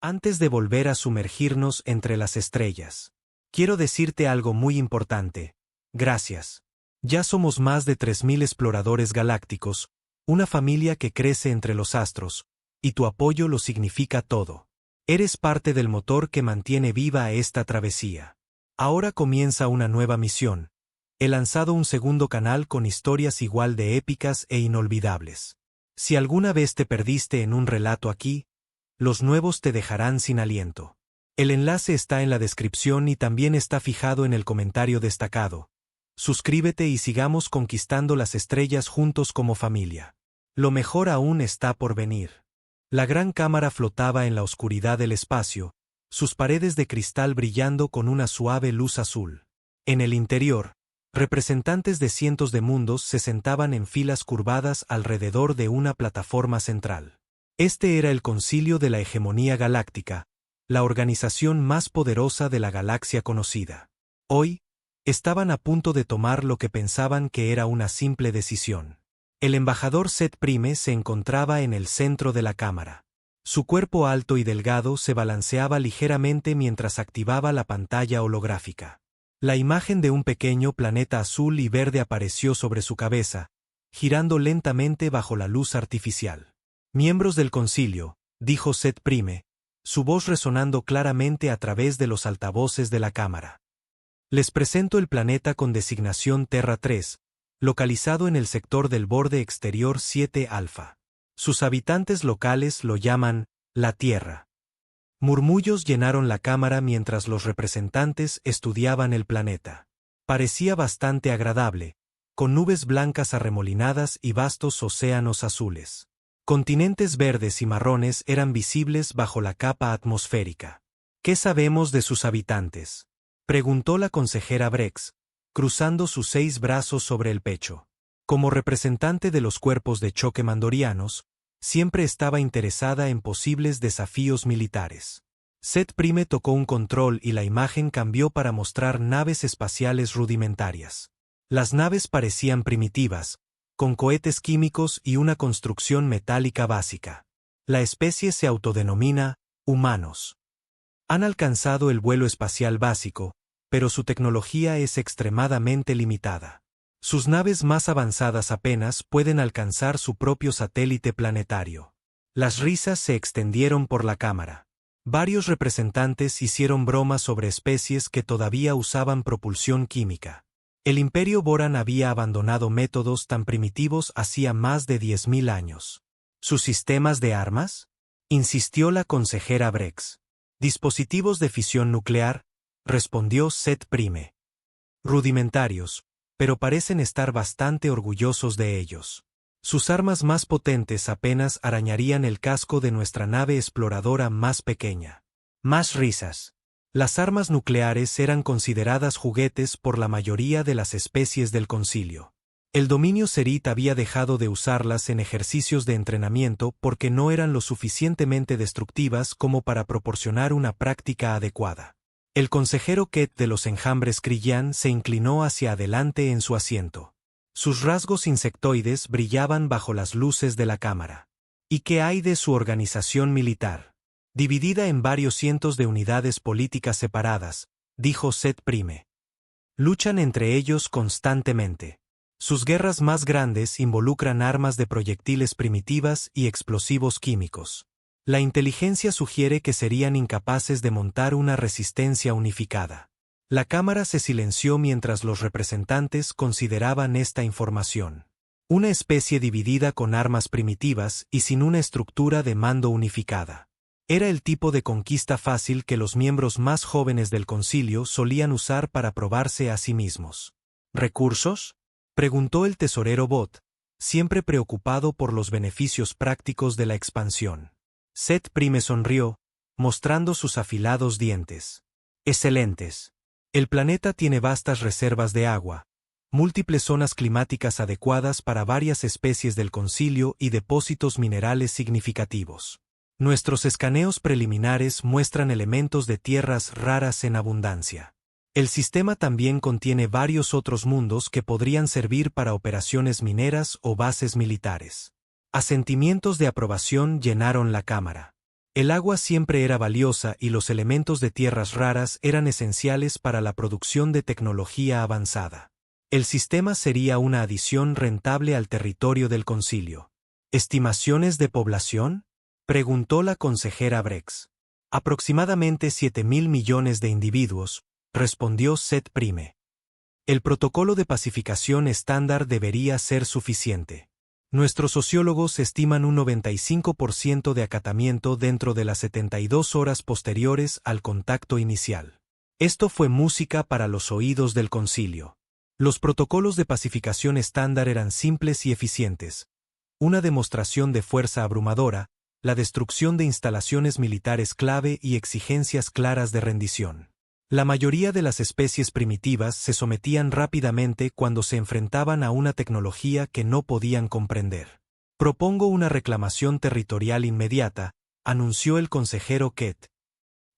Antes de volver a sumergirnos entre las estrellas, quiero decirte algo muy importante. Gracias. Ya somos más de 3000 exploradores galácticos, una familia que crece entre los astros, y tu apoyo lo significa todo. Eres parte del motor que mantiene viva esta travesía. Ahora comienza una nueva misión. He lanzado un segundo canal con historias igual de épicas e inolvidables. Si alguna vez te perdiste en un relato aquí, los nuevos te dejarán sin aliento. El enlace está en la descripción y también está fijado en el comentario destacado. Suscríbete y sigamos conquistando las estrellas juntos como familia. Lo mejor aún está por venir. La gran cámara flotaba en la oscuridad del espacio, sus paredes de cristal brillando con una suave luz azul. En el interior, representantes de cientos de mundos se sentaban en filas curvadas alrededor de una plataforma central. Este era el Concilio de la Hegemonía Galáctica, la organización más poderosa de la galaxia conocida. Hoy, estaban a punto de tomar lo que pensaban que era una simple decisión. El embajador Set Prime se encontraba en el centro de la cámara. Su cuerpo alto y delgado se balanceaba ligeramente mientras activaba la pantalla holográfica. La imagen de un pequeño planeta azul y verde apareció sobre su cabeza, girando lentamente bajo la luz artificial. Miembros del concilio, dijo Set Prime, su voz resonando claramente a través de los altavoces de la cámara. Les presento el planeta con designación Terra 3, localizado en el sector del borde exterior 7 Alfa. Sus habitantes locales lo llaman la Tierra. Murmullos llenaron la cámara mientras los representantes estudiaban el planeta. Parecía bastante agradable, con nubes blancas arremolinadas y vastos océanos azules. Continentes verdes y marrones eran visibles bajo la capa atmosférica. ¿Qué sabemos de sus habitantes?, preguntó la consejera Brex, cruzando sus 6 brazos sobre el pecho. Como representante de los cuerpos de choque mandorianos, siempre estaba interesada en posibles desafíos militares. Set Prime tocó un control y la imagen cambió para mostrar naves espaciales rudimentarias. Las naves parecían primitivas, con cohetes químicos y una construcción metálica básica. La especie se autodenomina humanos. Han alcanzado el vuelo espacial básico, pero su tecnología es extremadamente limitada. Sus naves más avanzadas apenas pueden alcanzar su propio satélite planetario. Las risas se extendieron por la cámara. Varios representantes hicieron bromas sobre especies que todavía usaban propulsión química. El Imperio Boran había abandonado métodos tan primitivos hacía más de 10.000 años. ¿Sus sistemas de armas?, insistió la consejera Brex. Dispositivos de fisión nuclear, respondió Set Prime. Rudimentarios, pero parecen estar bastante orgullosos de ellos. Sus armas más potentes apenas arañarían el casco de nuestra nave exploradora más pequeña. Más risas. Las armas nucleares eran consideradas juguetes por la mayoría de las especies del concilio. El dominio Serit había dejado de usarlas en ejercicios de entrenamiento porque no eran lo suficientemente destructivas como para proporcionar una práctica adecuada. El consejero Ket de los enjambres Krillyan se inclinó hacia adelante en su asiento. Sus rasgos insectoides brillaban bajo las luces de la cámara. ¿Y qué hay de su organización militar? Dividida en varios cientos de unidades políticas separadas, dijo Set Prime. Luchan entre ellos constantemente. Sus guerras más grandes involucran armas de proyectiles primitivas y explosivos químicos. La inteligencia sugiere que serían incapaces de montar una resistencia unificada. La cámara se silenció mientras los representantes consideraban esta información. Una especie dividida con armas primitivas y sin una estructura de mando unificada. Era el tipo de conquista fácil que los miembros más jóvenes del concilio solían usar para probarse a sí mismos. ¿Recursos?, preguntó el tesorero Bot, siempre preocupado por los beneficios prácticos de la expansión. Set Prime sonrió, mostrando sus afilados dientes. Excelentes. El planeta tiene vastas reservas de agua, múltiples zonas climáticas adecuadas para varias especies del concilio y depósitos minerales significativos. Nuestros escaneos preliminares muestran elementos de tierras raras en abundancia. El sistema también contiene varios otros mundos que podrían servir para operaciones mineras o bases militares. Asentimientos de aprobación llenaron la cámara. El agua siempre era valiosa y los elementos de tierras raras eran esenciales para la producción de tecnología avanzada. El sistema sería una adición rentable al territorio del concilio. ¿Estimaciones de población?, preguntó la consejera Brex. Aproximadamente 7.000 millones de individuos, respondió Seth Prime. El protocolo de pacificación estándar debería ser suficiente. Nuestros sociólogos estiman un 95% de acatamiento dentro de las 72 horas posteriores al contacto inicial. Esto fue música para los oídos del concilio. Los protocolos de pacificación estándar eran simples y eficientes. Una demostración de fuerza abrumadora, la destrucción de instalaciones militares clave y exigencias claras de rendición. La mayoría de las especies primitivas se sometían rápidamente cuando se enfrentaban a una tecnología que no podían comprender. Propongo una reclamación territorial inmediata, anunció el consejero Ket.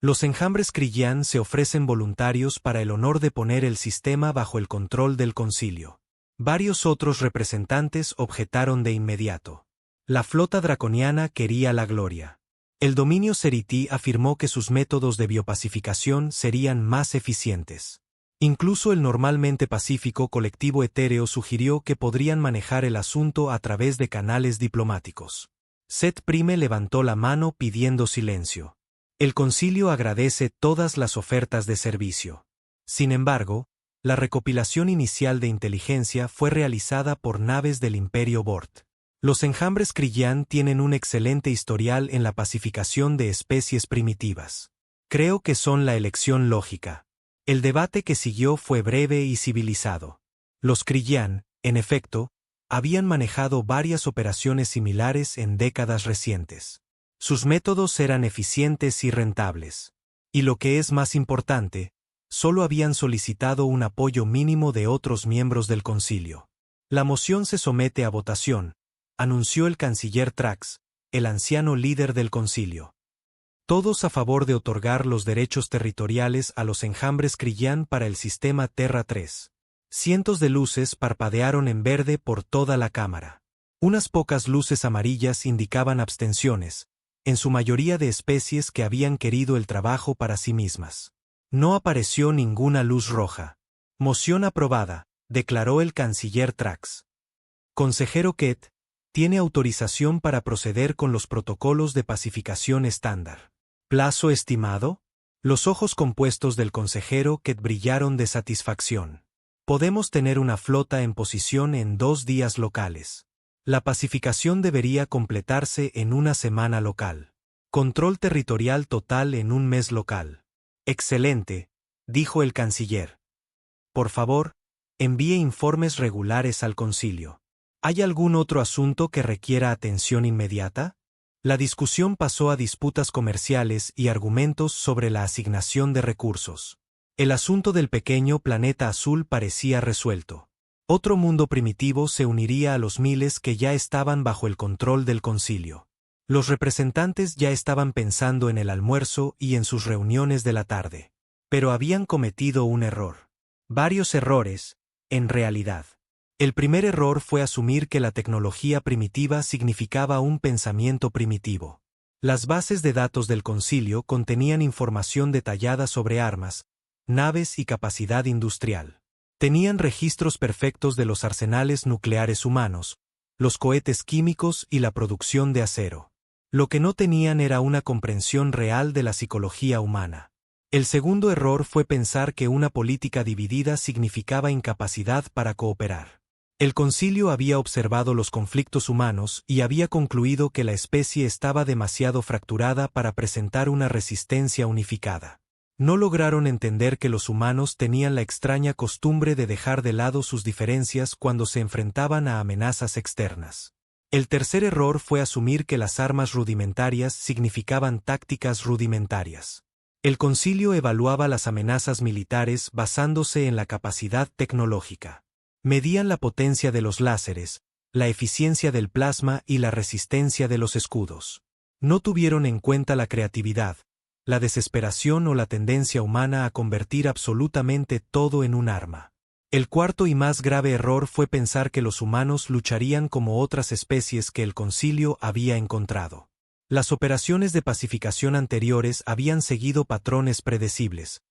Los enjambres Krillyan se ofrecen voluntarios para el honor de poner el sistema bajo el control del concilio. Varios otros representantes objetaron de inmediato. La flota draconiana quería la gloria. El dominio Seriti afirmó que sus métodos de biopacificación serían más eficientes. Incluso el normalmente pacífico colectivo etéreo sugirió que podrían manejar el asunto a través de canales diplomáticos. Seth Prime levantó la mano pidiendo silencio. El concilio agradece todas las ofertas de servicio. Sin embargo, la recopilación inicial de inteligencia fue realizada por naves del Imperio Bort. Los enjambres Krillyan tienen un excelente historial en la pacificación de especies primitivas. Creo que son la elección lógica. El debate que siguió fue breve y civilizado. Los Krillyan, en efecto, habían manejado varias operaciones similares en décadas recientes. Sus métodos eran eficientes y rentables. Y lo que es más importante, solo habían solicitado un apoyo mínimo de otros miembros del concilio. La moción se somete a votación, anunció el canciller Trax, el anciano líder del concilio. Todos a favor de otorgar los derechos territoriales a los enjambres Krillyan para el sistema Terra 3. Cientos de luces parpadearon en verde por toda la cámara. Unas pocas luces amarillas indicaban abstenciones, en su mayoría de especies que habían querido el trabajo para sí mismas. No apareció ninguna luz roja. Moción aprobada, declaró el canciller Trax. Consejero Ket, tiene autorización para proceder con los protocolos de pacificación estándar. ¿Plazo estimado? Los ojos compuestos del consejero Ket brillaron de satisfacción. Podemos tener una flota en posición en 2 días locales. La pacificación debería completarse en 1 semana local. Control territorial total en 1 mes local. Excelente, dijo el canciller. Por favor, envíe informes regulares al concilio. ¿Hay algún otro asunto que requiera atención inmediata? La discusión pasó a disputas comerciales y argumentos sobre la asignación de recursos. El asunto del pequeño planeta azul parecía resuelto. Otro mundo primitivo se uniría a los miles que ya estaban bajo el control del concilio. Los representantes ya estaban pensando en el almuerzo y en sus reuniones de la tarde. Pero habían cometido un error. Varios errores, en realidad. El primer error fue asumir que la tecnología primitiva significaba un pensamiento primitivo. Las bases de datos del concilio contenían información detallada sobre armas, naves y capacidad industrial. Tenían registros perfectos de los arsenales nucleares humanos, los cohetes químicos y la producción de acero. Lo que no tenían era una comprensión real de la psicología humana. El segundo error fue pensar que una política dividida significaba incapacidad para cooperar. El concilio había observado los conflictos humanos y había concluido que la especie estaba demasiado fracturada para presentar una resistencia unificada. No lograron entender que los humanos tenían la extraña costumbre de dejar de lado sus diferencias cuando se enfrentaban a amenazas externas. El tercer error fue asumir que las armas rudimentarias significaban tácticas rudimentarias. El concilio evaluaba las amenazas militares basándose en la capacidad tecnológica. Medían la potencia de los láseres, la eficiencia del plasma y la resistencia de los escudos. No tuvieron en cuenta la creatividad, la desesperación o la tendencia humana a convertir absolutamente todo en un arma. El cuarto y más grave error fue pensar que los humanos lucharían como otras especies que el concilio había encontrado. Las operaciones de pacificación anteriores habían seguido patrones predecibles.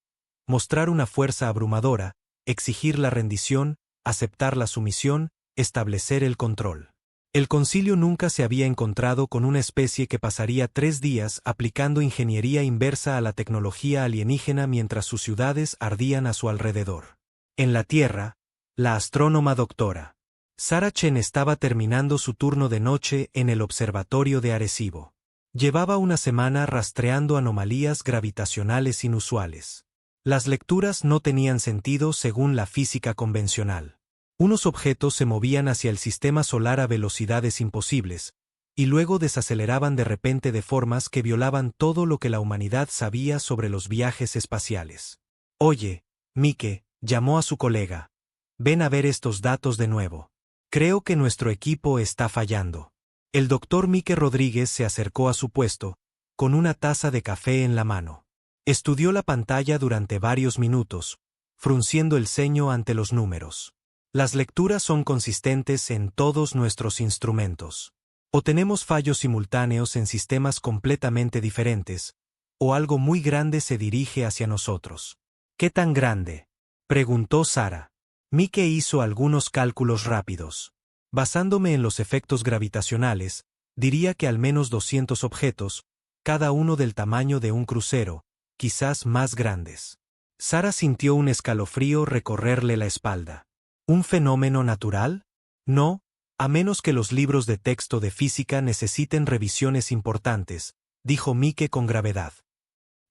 Mostrar una fuerza abrumadora, exigir la rendición, aceptar la sumisión, establecer el control. El concilio nunca se había encontrado con una especie que pasaría 3 días aplicando ingeniería inversa a la tecnología alienígena mientras sus ciudades ardían a su alrededor. En la Tierra, la astrónoma doctora Sarah Chen estaba terminando su turno de noche en el observatorio de Arecibo. Llevaba una semana rastreando anomalías gravitacionales inusuales. Las lecturas no tenían sentido según la física convencional. Unos objetos se movían hacia el sistema solar a velocidades imposibles, y luego desaceleraban de repente de formas que violaban todo lo que la humanidad sabía sobre los viajes espaciales. Oye, Mike, llamó a su colega. Ven a ver estos datos de nuevo. Creo que nuestro equipo está fallando. El doctor Mike Rodríguez se acercó a su puesto, con una taza de café en la mano. Estudió la pantalla durante varios minutos, frunciendo el ceño ante los números. Las lecturas son consistentes en todos nuestros instrumentos. O tenemos fallos simultáneos en sistemas completamente diferentes, o algo muy grande se dirige hacia nosotros. ¿Qué tan grande?, preguntó Sarah. Mike hizo algunos cálculos rápidos. Basándome en los efectos gravitacionales, diría que al menos 200 objetos, cada uno del tamaño de un crucero, quizás más grandes. Sarah sintió un escalofrío recorrerle la espalda. ¿Un fenómeno natural? No, a menos que los libros de texto de física necesiten revisiones importantes, dijo Mike con gravedad.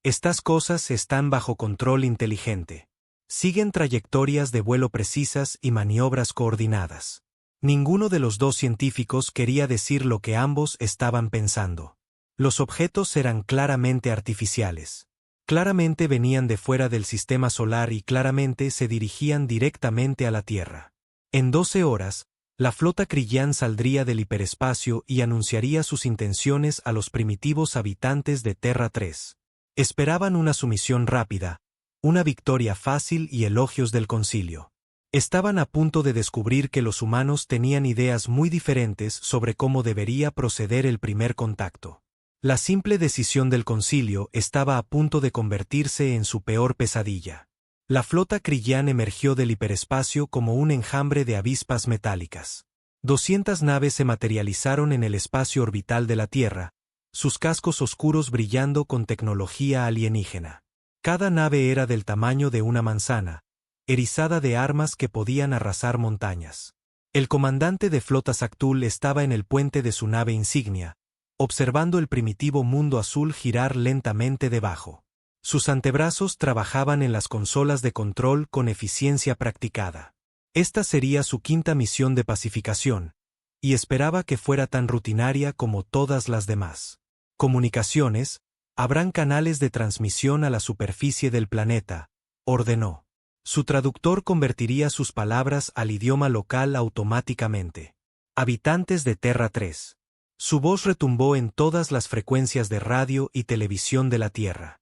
Estas cosas están bajo control inteligente. Siguen trayectorias de vuelo precisas y maniobras coordinadas. Ninguno de los dos científicos quería decir lo que ambos estaban pensando. Los objetos eran claramente artificiales. Claramente venían de fuera del sistema solar y claramente se dirigían directamente a la Tierra. En 12 horas, la flota Krillin saldría del hiperespacio y anunciaría sus intenciones a los primitivos habitantes de Terra 3. Esperaban una sumisión rápida, una victoria fácil y elogios del concilio. Estaban a punto de descubrir que los humanos tenían ideas muy diferentes sobre cómo debería proceder el primer contacto. La simple decisión del concilio estaba a punto de convertirse en su peor pesadilla. La flota Krillin emergió del hiperespacio como un enjambre de avispas metálicas. 200 naves se materializaron en el espacio orbital de la Tierra, sus cascos oscuros brillando con tecnología alienígena. Cada nave era del tamaño de una manzana, erizada de armas que podían arrasar montañas. El comandante de flota Saktul estaba en el puente de su nave insignia, observando el primitivo mundo azul girar lentamente debajo. Sus antebrazos trabajaban en las consolas de control con eficiencia practicada. Esta sería su quinta misión de pacificación, y esperaba que fuera tan rutinaria como todas las demás. Comunicaciones, habrán canales de transmisión a la superficie del planeta, ordenó. Su traductor convertiría sus palabras al idioma local automáticamente. Habitantes de Terra 3. Su voz retumbó en todas las frecuencias de radio y televisión de la Tierra.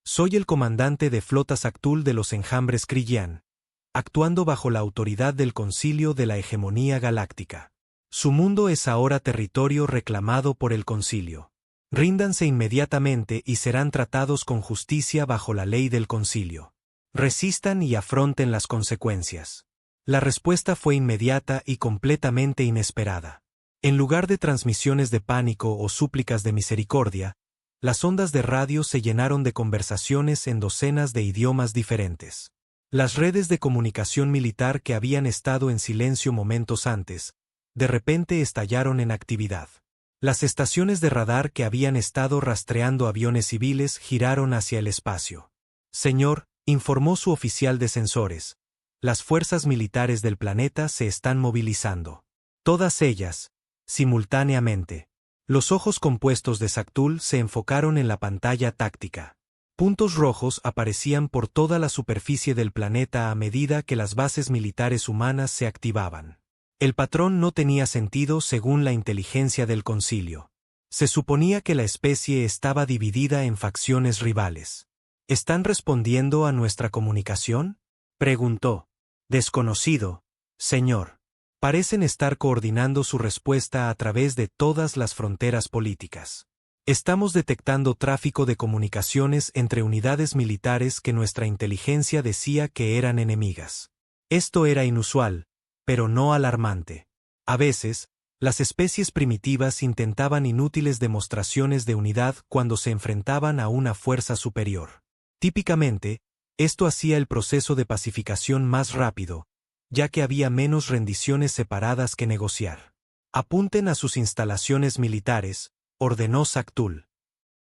Soy el comandante de flota Saktul de los enjambres Krillin, actuando bajo la autoridad del concilio de la hegemonía galáctica. Su mundo es ahora territorio reclamado por el concilio. Ríndanse inmediatamente y serán tratados con justicia bajo la ley del concilio. Resistan y afronten las consecuencias. La respuesta fue inmediata y completamente inesperada. En lugar de transmisiones de pánico o súplicas de misericordia, las ondas de radio se llenaron de conversaciones en docenas de idiomas diferentes. Las redes de comunicación militar que habían estado en silencio momentos antes, de repente estallaron en actividad. Las estaciones de radar que habían estado rastreando aviones civiles giraron hacia el espacio. Señor, informó su oficial de sensores, las fuerzas militares del planeta se están movilizando. Todas ellas, simultáneamente. Los ojos compuestos de Saktul se enfocaron en la pantalla táctica. Puntos rojos aparecían por toda la superficie del planeta a medida que las bases militares humanas se activaban. El patrón no tenía sentido según la inteligencia del concilio. Se suponía que la especie estaba dividida en facciones rivales. ¿Están respondiendo a nuestra comunicación?, preguntó. Desconocido, señor. Parecen estar coordinando su respuesta a través de todas las fronteras políticas. Estamos detectando tráfico de comunicaciones entre unidades militares que nuestra inteligencia decía que eran enemigas. Esto era inusual, pero no alarmante. A veces, las especies primitivas intentaban inútiles demostraciones de unidad cuando se enfrentaban a una fuerza superior. Típicamente, esto hacía el proceso de pacificación más rápido, ya que había menos rendiciones separadas que negociar. Apunten a sus instalaciones militares, ordenó Saktul.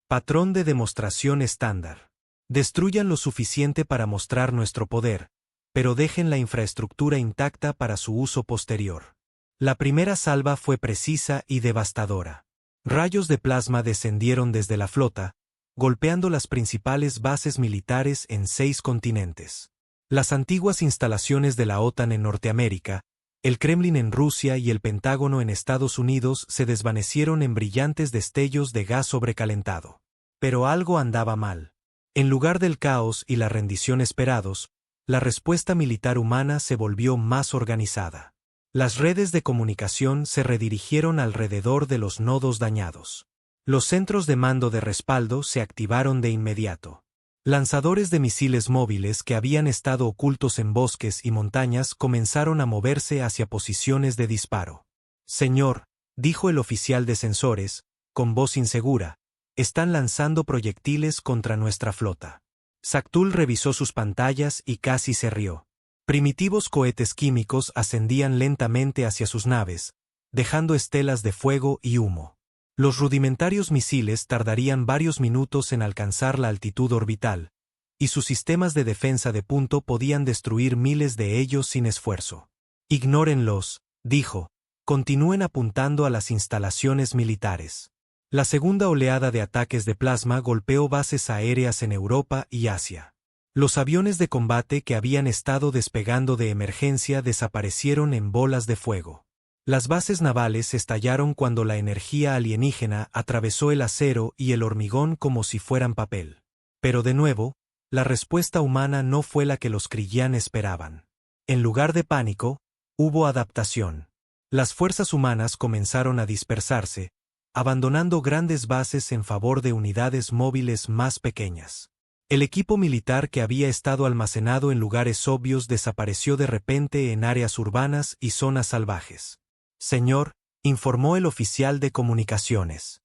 Patrón de demostración estándar. Destruyan lo suficiente para mostrar nuestro poder, pero dejen la infraestructura intacta para su uso posterior. La primera salva fue precisa y devastadora. Rayos de plasma descendieron desde la flota, golpeando las principales bases militares en 6 continentes. Las antiguas instalaciones de la OTAN en Norteamérica, el Kremlin en Rusia y el Pentágono en Estados Unidos se desvanecieron en brillantes destellos de gas sobrecalentado. Pero algo andaba mal. En lugar del caos y la rendición esperados, la respuesta militar humana se volvió más organizada. Las redes de comunicación se redirigieron alrededor de los nodos dañados. Los centros de mando de respaldo se activaron de inmediato. Lanzadores de misiles móviles que habían estado ocultos en bosques y montañas comenzaron a moverse hacia posiciones de disparo. Señor, dijo el oficial de sensores, con voz insegura, están lanzando proyectiles contra nuestra flota. Saktul revisó sus pantallas y casi se rió. Primitivos cohetes químicos ascendían lentamente hacia sus naves, dejando estelas de fuego y humo. Los rudimentarios misiles tardarían varios minutos en alcanzar la altitud orbital, y sus sistemas de defensa de punto podían destruir miles de ellos sin esfuerzo. Ignórenlos, dijo, continúen apuntando a las instalaciones militares. La segunda oleada de ataques de plasma golpeó bases aéreas en Europa y Asia. Los aviones de combate que habían estado despegando de emergencia desaparecieron en bolas de fuego. Las bases navales estallaron cuando la energía alienígena atravesó el acero y el hormigón como si fueran papel. Pero de nuevo, la respuesta humana no fue la que los Krillyan esperaban. En lugar de pánico, hubo adaptación. Las fuerzas humanas comenzaron a dispersarse, abandonando grandes bases en favor de unidades móviles más pequeñas. El equipo militar que había estado almacenado en lugares obvios desapareció de repente en áreas urbanas y zonas salvajes. Señor, informó el oficial de comunicaciones.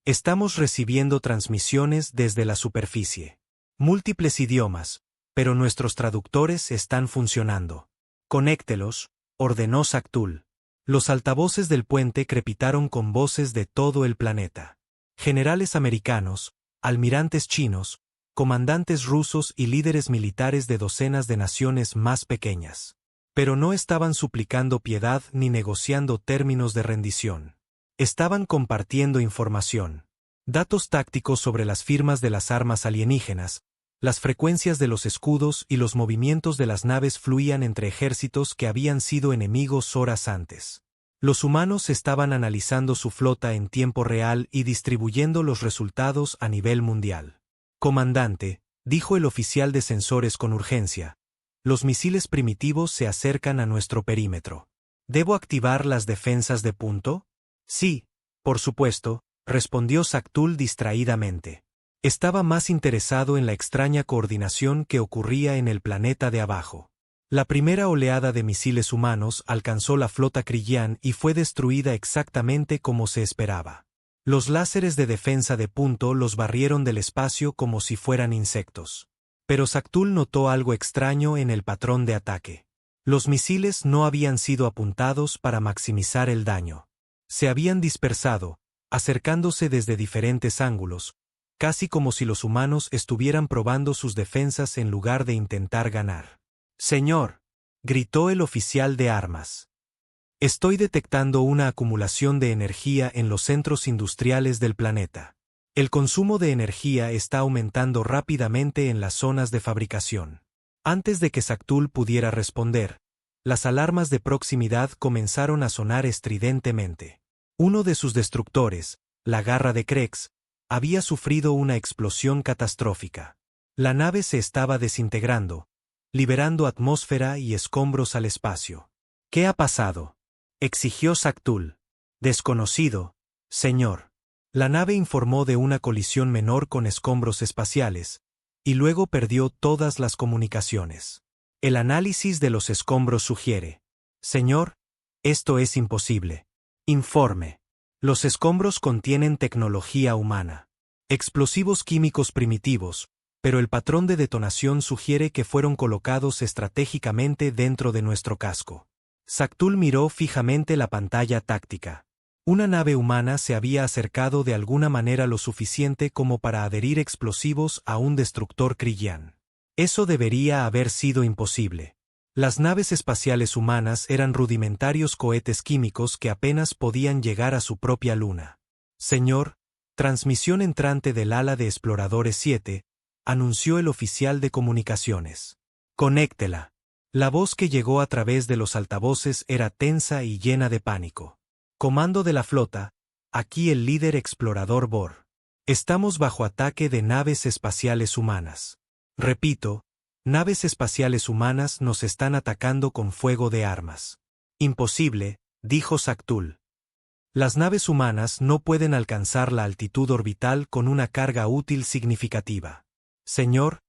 Estamos recibiendo transmisiones desde la superficie. Múltiples idiomas, pero nuestros traductores están funcionando. Conéctelos, ordenó Saktul. Los altavoces del puente crepitaron con voces de todo el planeta. Generales americanos, almirantes chinos, comandantes rusos y líderes militares de docenas de naciones más pequeñas. Pero no estaban suplicando piedad ni negociando términos de rendición. Estaban compartiendo información. Datos tácticos sobre las firmas de las armas alienígenas, las frecuencias de los escudos y los movimientos de las naves fluían entre ejércitos que habían sido enemigos horas antes. Los humanos estaban analizando su flota en tiempo real y distribuyendo los resultados a nivel mundial. Comandante, dijo el oficial de sensores con urgencia, los misiles primitivos se acercan a nuestro perímetro. ¿Debo activar las defensas de punto? Sí, por supuesto, respondió Saktul distraídamente. Estaba más interesado en la extraña coordinación que ocurría en el planeta de abajo. La primera oleada de misiles humanos alcanzó la flota Krillyan y fue destruida exactamente como se esperaba. Los láseres de defensa de punto los barrieron del espacio como si fueran insectos. Pero Saktul notó algo extraño en el patrón de ataque. Los misiles no habían sido apuntados para maximizar el daño. Se habían dispersado, acercándose desde diferentes ángulos, casi como si los humanos estuvieran probando sus defensas en lugar de intentar ganar. «Señor», gritó el oficial de armas. «Estoy detectando una acumulación de energía en los centros industriales del planeta. El consumo de energía está aumentando rápidamente en las zonas de fabricación». Antes de que Saktul pudiera responder, las alarmas de proximidad comenzaron a sonar estridentemente. Uno de sus destructores, la Garra de Krex, había sufrido una explosión catastrófica. La nave se estaba desintegrando, liberando atmósfera y escombros al espacio. «¿Qué ha pasado?», exigió Saktul. «Desconocido, señor». La nave informó de una colisión menor con escombros espaciales, y luego perdió todas las comunicaciones. El análisis de los escombros sugiere: Señor, esto es imposible. Informe. Los escombros contienen tecnología humana. Explosivos químicos primitivos, pero el patrón de detonación sugiere que fueron colocados estratégicamente dentro de nuestro casco. Saktul miró fijamente la pantalla táctica. Una nave humana se había acercado de alguna manera lo suficiente como para adherir explosivos a un destructor Kryllian. Eso debería haber sido imposible. Las naves espaciales humanas eran rudimentarios cohetes químicos que apenas podían llegar a su propia luna. Señor, transmisión entrante del ala de Exploradores 7, anunció el oficial de comunicaciones. Conéctela. La voz que llegó a través de los altavoces era tensa y llena de pánico. Comando de la flota, aquí el líder explorador Bor. Estamos bajo ataque de naves espaciales humanas. Repito, naves espaciales humanas nos están atacando con fuego de armas. Imposible, dijo Saktul. Las naves humanas no pueden alcanzar la altitud orbital con una carga útil significativa. Señor,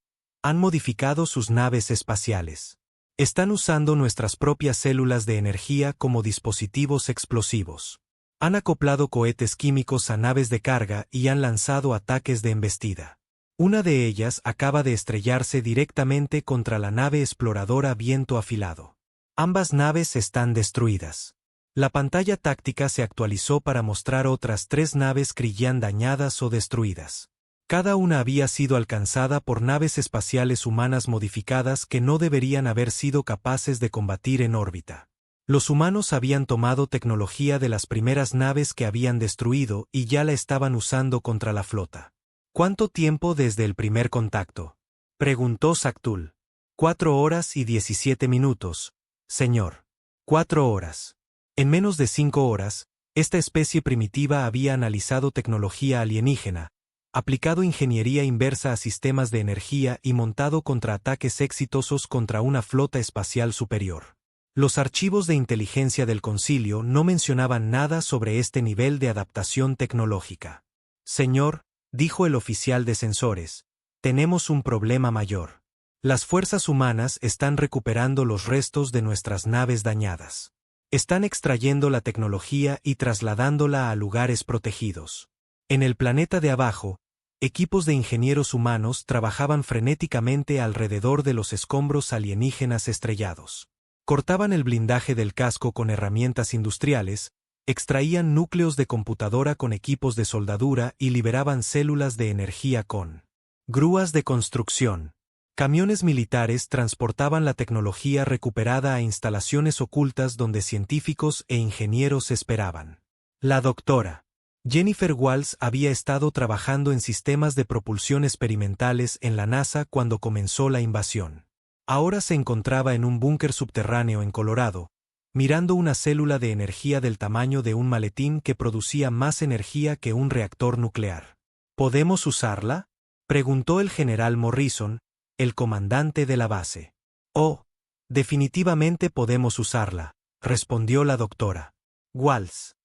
han modificado sus naves espaciales. Están usando nuestras propias células de energía como dispositivos explosivos. Han acoplado cohetes químicos a naves de carga y han lanzado ataques de embestida. Una de ellas acaba de estrellarse directamente contra la nave exploradora Viento Afilado. Ambas naves están destruidas. La pantalla táctica se actualizó para mostrar otras 3 naves Kryllian dañadas o destruidas. Cada una había sido alcanzada por naves espaciales humanas modificadas que no deberían haber sido capaces de combatir en órbita. Los humanos habían tomado tecnología de las primeras naves que habían destruido y ya la estaban usando contra la flota. ¿Cuánto tiempo desde el primer contacto?, preguntó Saktul. 4 horas y 17 minutos, señor. 4 horas. En menos de 5 horas, esta especie primitiva había analizado tecnología alienígena, aplicado ingeniería inversa a sistemas de energía y montado contraataques exitosos contra una flota espacial superior. Los archivos de inteligencia del concilio no mencionaban nada sobre este nivel de adaptación tecnológica. Señor, dijo el oficial de sensores, tenemos un problema mayor. Las fuerzas humanas están recuperando los restos de nuestras naves dañadas. Están extrayendo la tecnología y trasladándola a lugares protegidos. En el planeta de abajo, equipos de ingenieros humanos trabajaban frenéticamente alrededor de los escombros alienígenas estrellados. Cortaban el blindaje del casco con herramientas industriales, extraían núcleos de computadora con equipos de soldadura y liberaban células de energía con grúas de construcción. Camiones militares transportaban la tecnología recuperada a instalaciones ocultas donde científicos e ingenieros esperaban. La doctora Jennifer Walls había estado trabajando en sistemas de propulsión experimentales en la NASA cuando comenzó la invasión. Ahora se encontraba en un búnker subterráneo en Colorado, mirando una célula de energía del tamaño de un maletín que producía más energía que un reactor nuclear. ¿Podemos usarla?, preguntó el general Morrison, el comandante de la base. Oh, definitivamente podemos usarla, respondió la doctora Walls.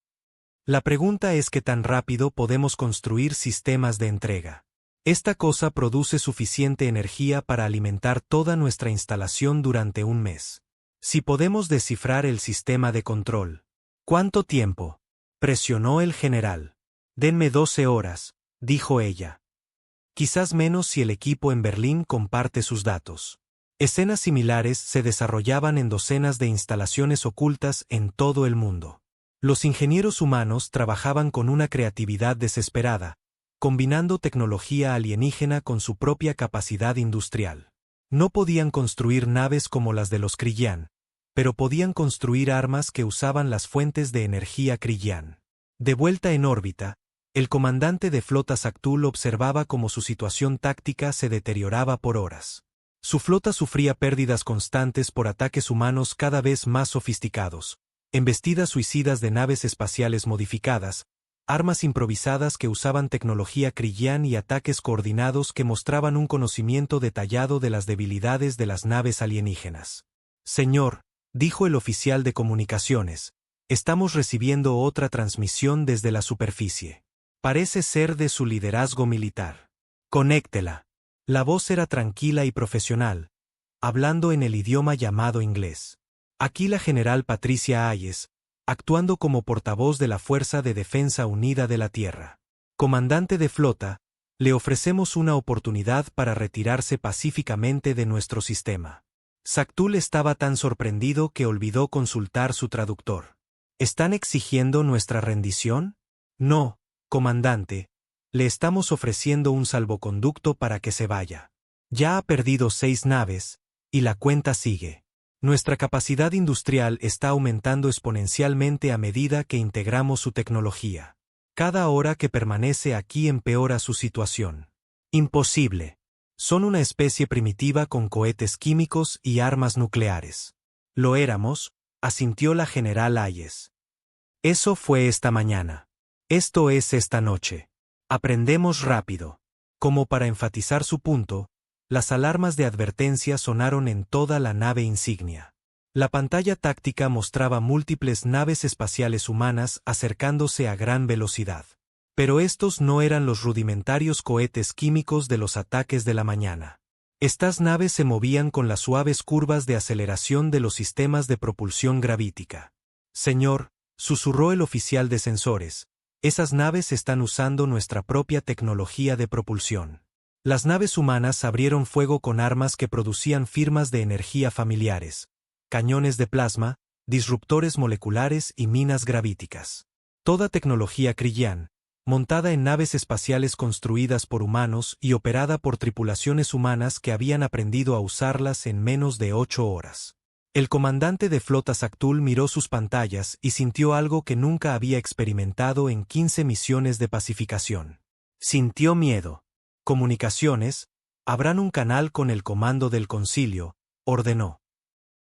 La pregunta es qué tan rápido podemos construir sistemas de entrega. Esta cosa produce suficiente energía para alimentar toda nuestra instalación durante un mes. Si podemos descifrar el sistema de control. ¿Cuánto tiempo?, presionó el general. Denme 12 horas, dijo ella. Quizás menos si el equipo en Berlín comparte sus datos. Escenas similares se desarrollaban en docenas de instalaciones ocultas en todo el mundo. Los ingenieros humanos trabajaban con una creatividad desesperada, combinando tecnología alienígena con su propia capacidad industrial. No podían construir naves como las de los Kryllian, pero podían construir armas que usaban las fuentes de energía Kryllian. De vuelta en órbita, el comandante de flota Saktul observaba cómo su situación táctica se deterioraba por horas. Su flota sufría pérdidas constantes por ataques humanos cada vez más sofisticados, embestidas suicidas de naves espaciales modificadas, armas improvisadas que usaban tecnología Kryllian y ataques coordinados que mostraban un conocimiento detallado de las debilidades de las naves alienígenas. Señor, dijo el oficial de comunicaciones, estamos recibiendo otra transmisión desde la superficie. Parece ser de su liderazgo militar. Conéctela. La voz era tranquila y profesional, hablando en el idioma llamado inglés. Aquí la general Patricia Hayes, actuando como portavoz de la Fuerza de Defensa Unida de la Tierra. Comandante de flota, le ofrecemos una oportunidad para retirarse pacíficamente de nuestro sistema. Saktul estaba tan sorprendido que olvidó consultar su traductor. ¿Están exigiendo nuestra rendición? No, comandante. Le estamos ofreciendo un salvoconducto para que se vaya. Ya ha perdido 6 naves, y la cuenta sigue. Nuestra capacidad industrial está aumentando exponencialmente a medida que integramos su tecnología. Cada hora que permanece aquí empeora su situación. Imposible. Son una especie primitiva con cohetes químicos y armas nucleares. Lo éramos, asintió la general Hayes. Eso fue esta mañana. Esto es esta noche. Aprendemos rápido. Como para enfatizar su punto, las alarmas de advertencia sonaron en toda la nave insignia. La pantalla táctica mostraba múltiples naves espaciales humanas acercándose a gran velocidad. Pero estos no eran los rudimentarios cohetes químicos de los ataques de la mañana. Estas naves se movían con las suaves curvas de aceleración de los sistemas de propulsión gravítica. Señor, susurró el oficial de sensores, esas naves están usando nuestra propia tecnología de propulsión. Las naves humanas abrieron fuego con armas que producían firmas de energía familiares, cañones de plasma, disruptores moleculares y minas gravíticas. Toda tecnología Kryllian, montada en naves espaciales construidas por humanos y operada por tripulaciones humanas que habían aprendido a usarlas en menos de 8 horas. El comandante de flota Saktul miró sus pantallas y sintió algo que nunca había experimentado en 15 misiones de pacificación. Sintió miedo. Comunicaciones, abran un canal con el comando del concilio, ordenó.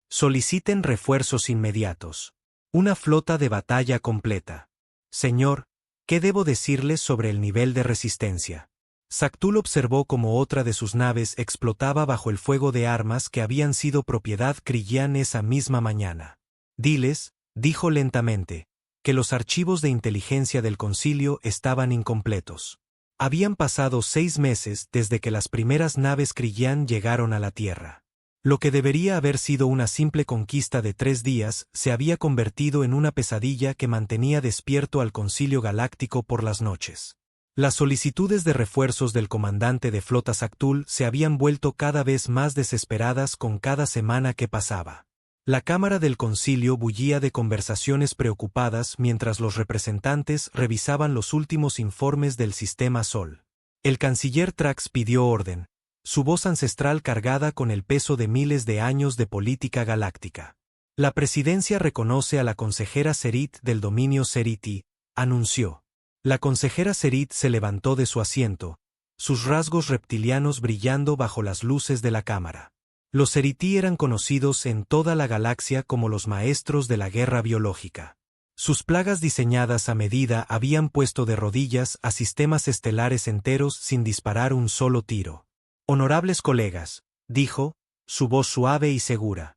Soliciten refuerzos inmediatos. Una flota de batalla completa. Señor, ¿qué debo decirles sobre el nivel de resistencia? Saktul observó cómo otra de sus naves explotaba bajo el fuego de armas que habían sido propiedad Kryllian esa misma mañana. Diles, dijo lentamente, que los archivos de inteligencia del concilio estaban incompletos. Habían pasado 6 meses desde que las primeras naves Kryllian llegaron a la Tierra. Lo que debería haber sido una simple conquista de 3 días se había convertido en una pesadilla que mantenía despierto al concilio galáctico por las noches. Las solicitudes de refuerzos del comandante de flota Saktul se habían vuelto cada vez más desesperadas con cada semana que pasaba. La cámara del concilio bullía de conversaciones preocupadas mientras los representantes revisaban los últimos informes del sistema Sol. El canciller Trax pidió orden, su voz ancestral cargada con el peso de miles de años de política galáctica. La presidencia reconoce a la consejera Serit del dominio Seriti, anunció. La consejera Serit se levantó de su asiento, sus rasgos reptilianos brillando bajo las luces de la cámara. Los Seriti eran conocidos en toda la galaxia como los maestros de la guerra biológica. Sus plagas diseñadas a medida habían puesto de rodillas a sistemas estelares enteros sin disparar un solo tiro. Honorables colegas, dijo, su voz suave y segura.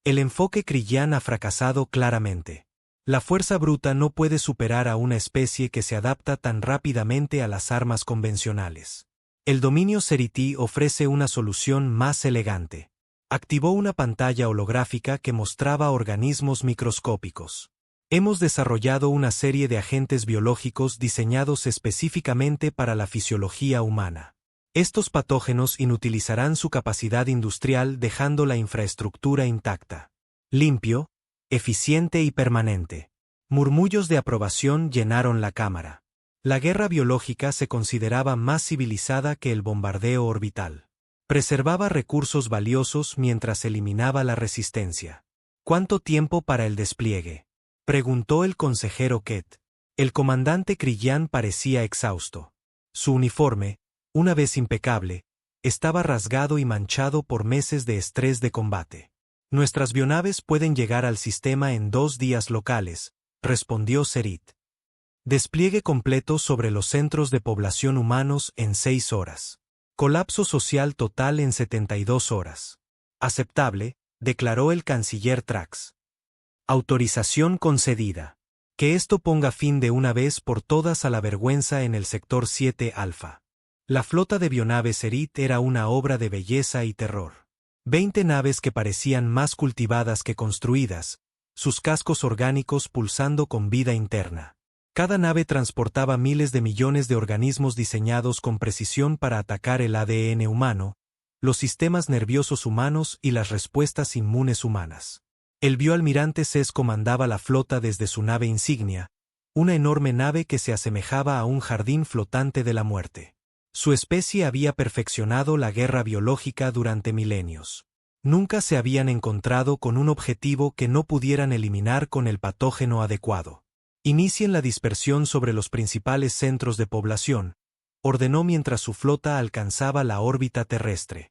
El enfoque Kryllian ha fracasado claramente. La fuerza bruta no puede superar a una especie que se adapta tan rápidamente a las armas convencionales. El dominio Seriti ofrece una solución más elegante. Activó una pantalla holográfica que mostraba organismos microscópicos. Hemos desarrollado una serie de agentes biológicos diseñados específicamente para la fisiología humana. Estos patógenos inutilizarán su capacidad industrial dejando la infraestructura intacta. Limpio, eficiente y permanente. Murmullos de aprobación llenaron la cámara. La guerra biológica se consideraba más civilizada que el bombardeo orbital. Preservaba recursos valiosos mientras eliminaba la resistencia. ¿Cuánto tiempo para el despliegue?, preguntó el consejero Ket. El comandante Kryllian parecía exhausto. Su uniforme, una vez impecable, estaba rasgado y manchado por meses de estrés de combate. Nuestras bionaves pueden llegar al sistema en 2 días locales, respondió Serit. Despliegue completo sobre los centros de población humanos en 6 horas. Colapso social total en 72 horas. Aceptable, declaró el canciller Trax. Autorización concedida. Que esto ponga fin de una vez por todas a la vergüenza en el sector 7 Alfa. La flota de bionaves Cerit era una obra de belleza y terror. 20 naves que parecían más cultivadas que construidas, sus cascos orgánicos pulsando con vida interna. Cada nave transportaba miles de millones de organismos diseñados con precisión para atacar el ADN humano, los sistemas nerviosos humanos y las respuestas inmunes humanas. El bioalmirante Cés comandaba la flota desde su nave insignia, una enorme nave que se asemejaba a un jardín flotante de la muerte. Su especie había perfeccionado la guerra biológica durante milenios. Nunca se habían encontrado con un objetivo que no pudieran eliminar con el patógeno adecuado. Inicien la dispersión sobre los principales centros de población, ordenó mientras su flota alcanzaba la órbita terrestre.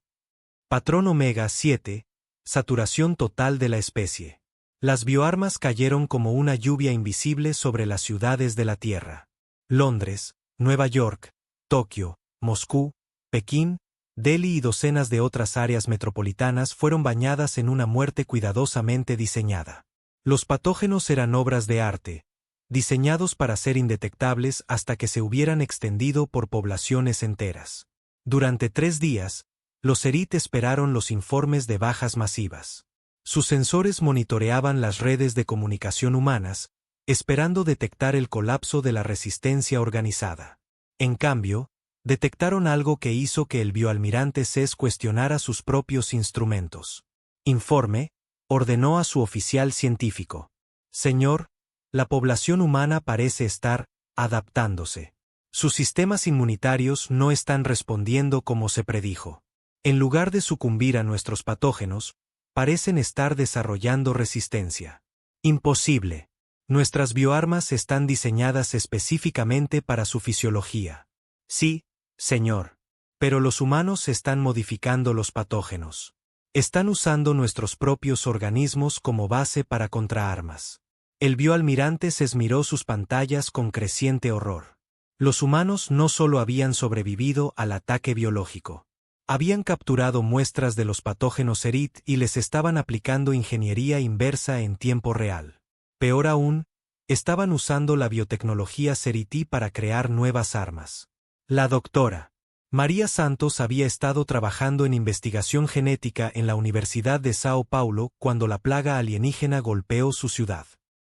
Patrón Omega 7, saturación total de la especie. Las bioarmas cayeron como una lluvia invisible sobre las ciudades de la Tierra. Londres, Nueva York, Tokio, Moscú, Pekín, Delhi y docenas de otras áreas metropolitanas fueron bañadas en una muerte cuidadosamente diseñada. Los patógenos eran obras de arte, diseñados para ser indetectables hasta que se hubieran extendido por poblaciones enteras. Durante 3 días, los Cerit esperaron los informes de bajas masivas. Sus sensores monitoreaban las redes de comunicación humanas, esperando detectar el colapso de la resistencia organizada. En cambio, detectaron algo que hizo que el bioalmirante Cés cuestionara sus propios instrumentos. Informe, ordenó a su oficial científico. Señor, la población humana parece estar adaptándose. Sus sistemas inmunitarios no están respondiendo como se predijo. En lugar de sucumbir a nuestros patógenos, parecen estar desarrollando resistencia. Imposible. Nuestras bioarmas están diseñadas específicamente para su fisiología. Sí, señor. Pero los humanos están modificando los patógenos. Están usando nuestros propios organismos como base para contraarmas. El bioalmirante Cés miró sus pantallas con creciente horror. Los humanos no solo habían sobrevivido al ataque biológico. Habían capturado muestras de los patógenos Cerit y les estaban aplicando ingeniería inversa en tiempo real. Peor aún, estaban usando la biotecnología Cerití para crear nuevas armas. La doctora María Santos había estado trabajando en investigación genética en la Universidad de Sao Paulo cuando la plaga alienígena golpeó su ciudad.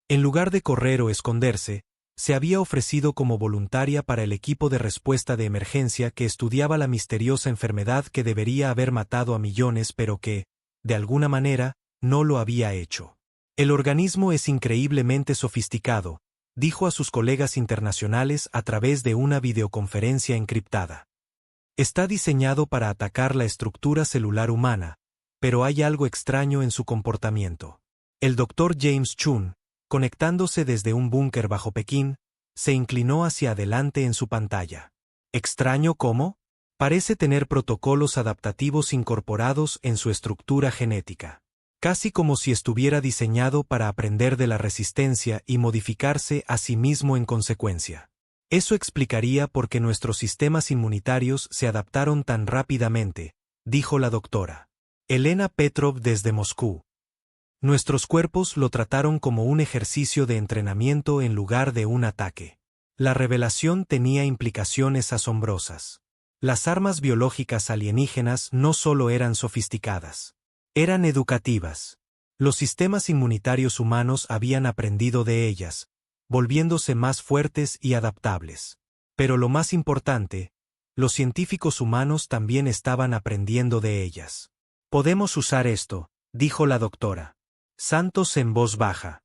En lugar de correr o esconderse, se había ofrecido como voluntaria para el equipo de respuesta de emergencia que estudiaba la misteriosa enfermedad que debería haber matado a millones pero que, de alguna manera, no lo había hecho. El organismo es increíblemente sofisticado, dijo a sus colegas internacionales a través de una videoconferencia encriptada. Está diseñado para atacar la estructura celular humana, pero hay algo extraño en su comportamiento. El Dr. James Chun, conectándose desde un búnker bajo Pekín, se inclinó hacia adelante en su pantalla. ¿Extraño cómo? Parece tener protocolos adaptativos incorporados en su estructura genética. Casi como si estuviera diseñado para aprender de la resistencia y modificarse a sí mismo en consecuencia. Eso explicaría por qué nuestros sistemas inmunitarios se adaptaron tan rápidamente, dijo la doctora Elena Petrov desde Moscú. Nuestros cuerpos lo trataron como un ejercicio de entrenamiento en lugar de un ataque. La revelación tenía implicaciones asombrosas. Las armas biológicas alienígenas no solo eran sofisticadas. Eran educativas. Los sistemas inmunitarios humanos habían aprendido de ellas, volviéndose más fuertes y adaptables. Pero lo más importante, los científicos humanos también estaban aprendiendo de ellas. Podemos usar esto, dijo la doctora Santos en voz baja.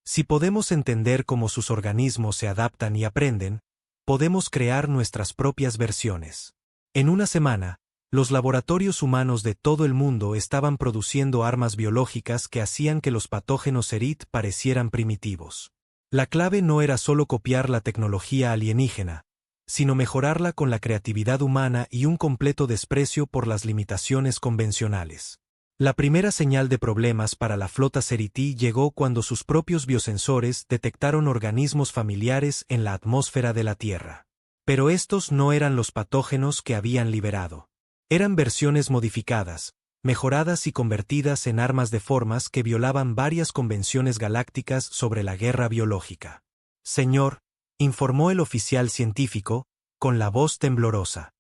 Si podemos entender cómo sus organismos se adaptan y aprenden, podemos crear nuestras propias versiones. En una semana, los laboratorios humanos de todo el mundo estaban produciendo armas biológicas que hacían que los patógenos Cerit parecieran primitivos. La clave no era solo copiar la tecnología alienígena, sino mejorarla con la creatividad humana y un completo desprecio por las limitaciones convencionales. La primera señal de problemas para la flota Cerití llegó cuando sus propios biosensores detectaron organismos familiares en la atmósfera de la Tierra. Pero estos no eran los patógenos que habían liberado. Eran versiones modificadas, mejoradas y convertidas en armas de formas que violaban varias convenciones galácticas sobre la guerra biológica. Señor, informó el oficial científico, con la voz temblorosa.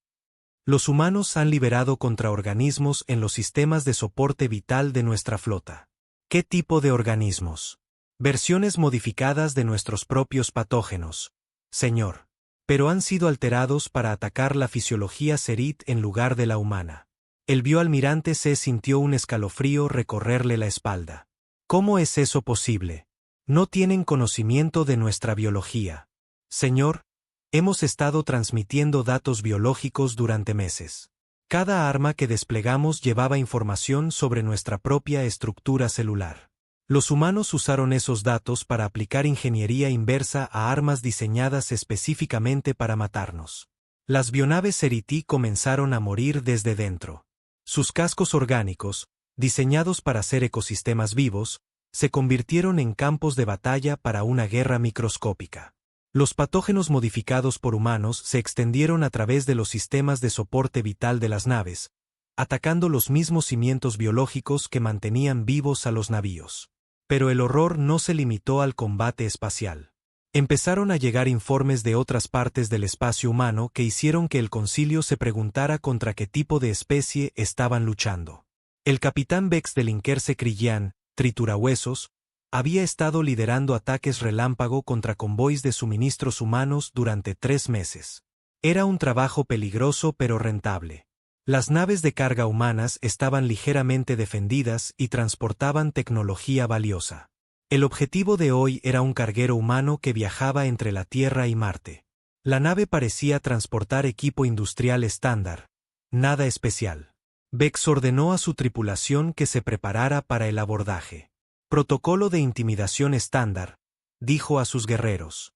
Los humanos han liberado contraorganismos en los sistemas de soporte vital de nuestra flota. ¿Qué tipo de organismos? Versiones modificadas de nuestros propios patógenos, señor. Pero han sido alterados para atacar la fisiología Serit en lugar de la humana. El bioalmirante se sintió un escalofrío recorrerle la espalda. ¿Cómo es eso posible? No tienen conocimiento de nuestra biología. Señor, hemos estado transmitiendo datos biológicos durante meses. Cada arma que desplegamos llevaba información sobre nuestra propia estructura celular. Los humanos usaron esos datos para aplicar ingeniería inversa a armas diseñadas específicamente para matarnos. Las bionaves Seriti comenzaron a morir desde dentro. Sus cascos orgánicos, diseñados para ser ecosistemas vivos, se convirtieron en campos de batalla para una guerra microscópica. Los patógenos modificados por humanos se extendieron a través de los sistemas de soporte vital de las naves, atacando los mismos cimientos biológicos que mantenían vivos a los navíos. Pero el horror no se limitó al combate espacial. Empezaron a llegar informes de otras partes del espacio humano que hicieron que el concilio se preguntara contra qué tipo de especie estaban luchando. El capitán Vex del Inkerse Krillyan, Triturahuesos, había estado liderando ataques relámpago contra convoys de suministros humanos durante 3 meses. Era un trabajo peligroso pero rentable. Las naves de carga humanas estaban ligeramente defendidas y transportaban tecnología valiosa. El objetivo de hoy era un carguero humano que viajaba entre la Tierra y Marte. La nave parecía transportar equipo industrial estándar, nada especial. Vex ordenó a su tripulación que se preparara para el abordaje. Protocolo de intimidación estándar, dijo a sus guerreros.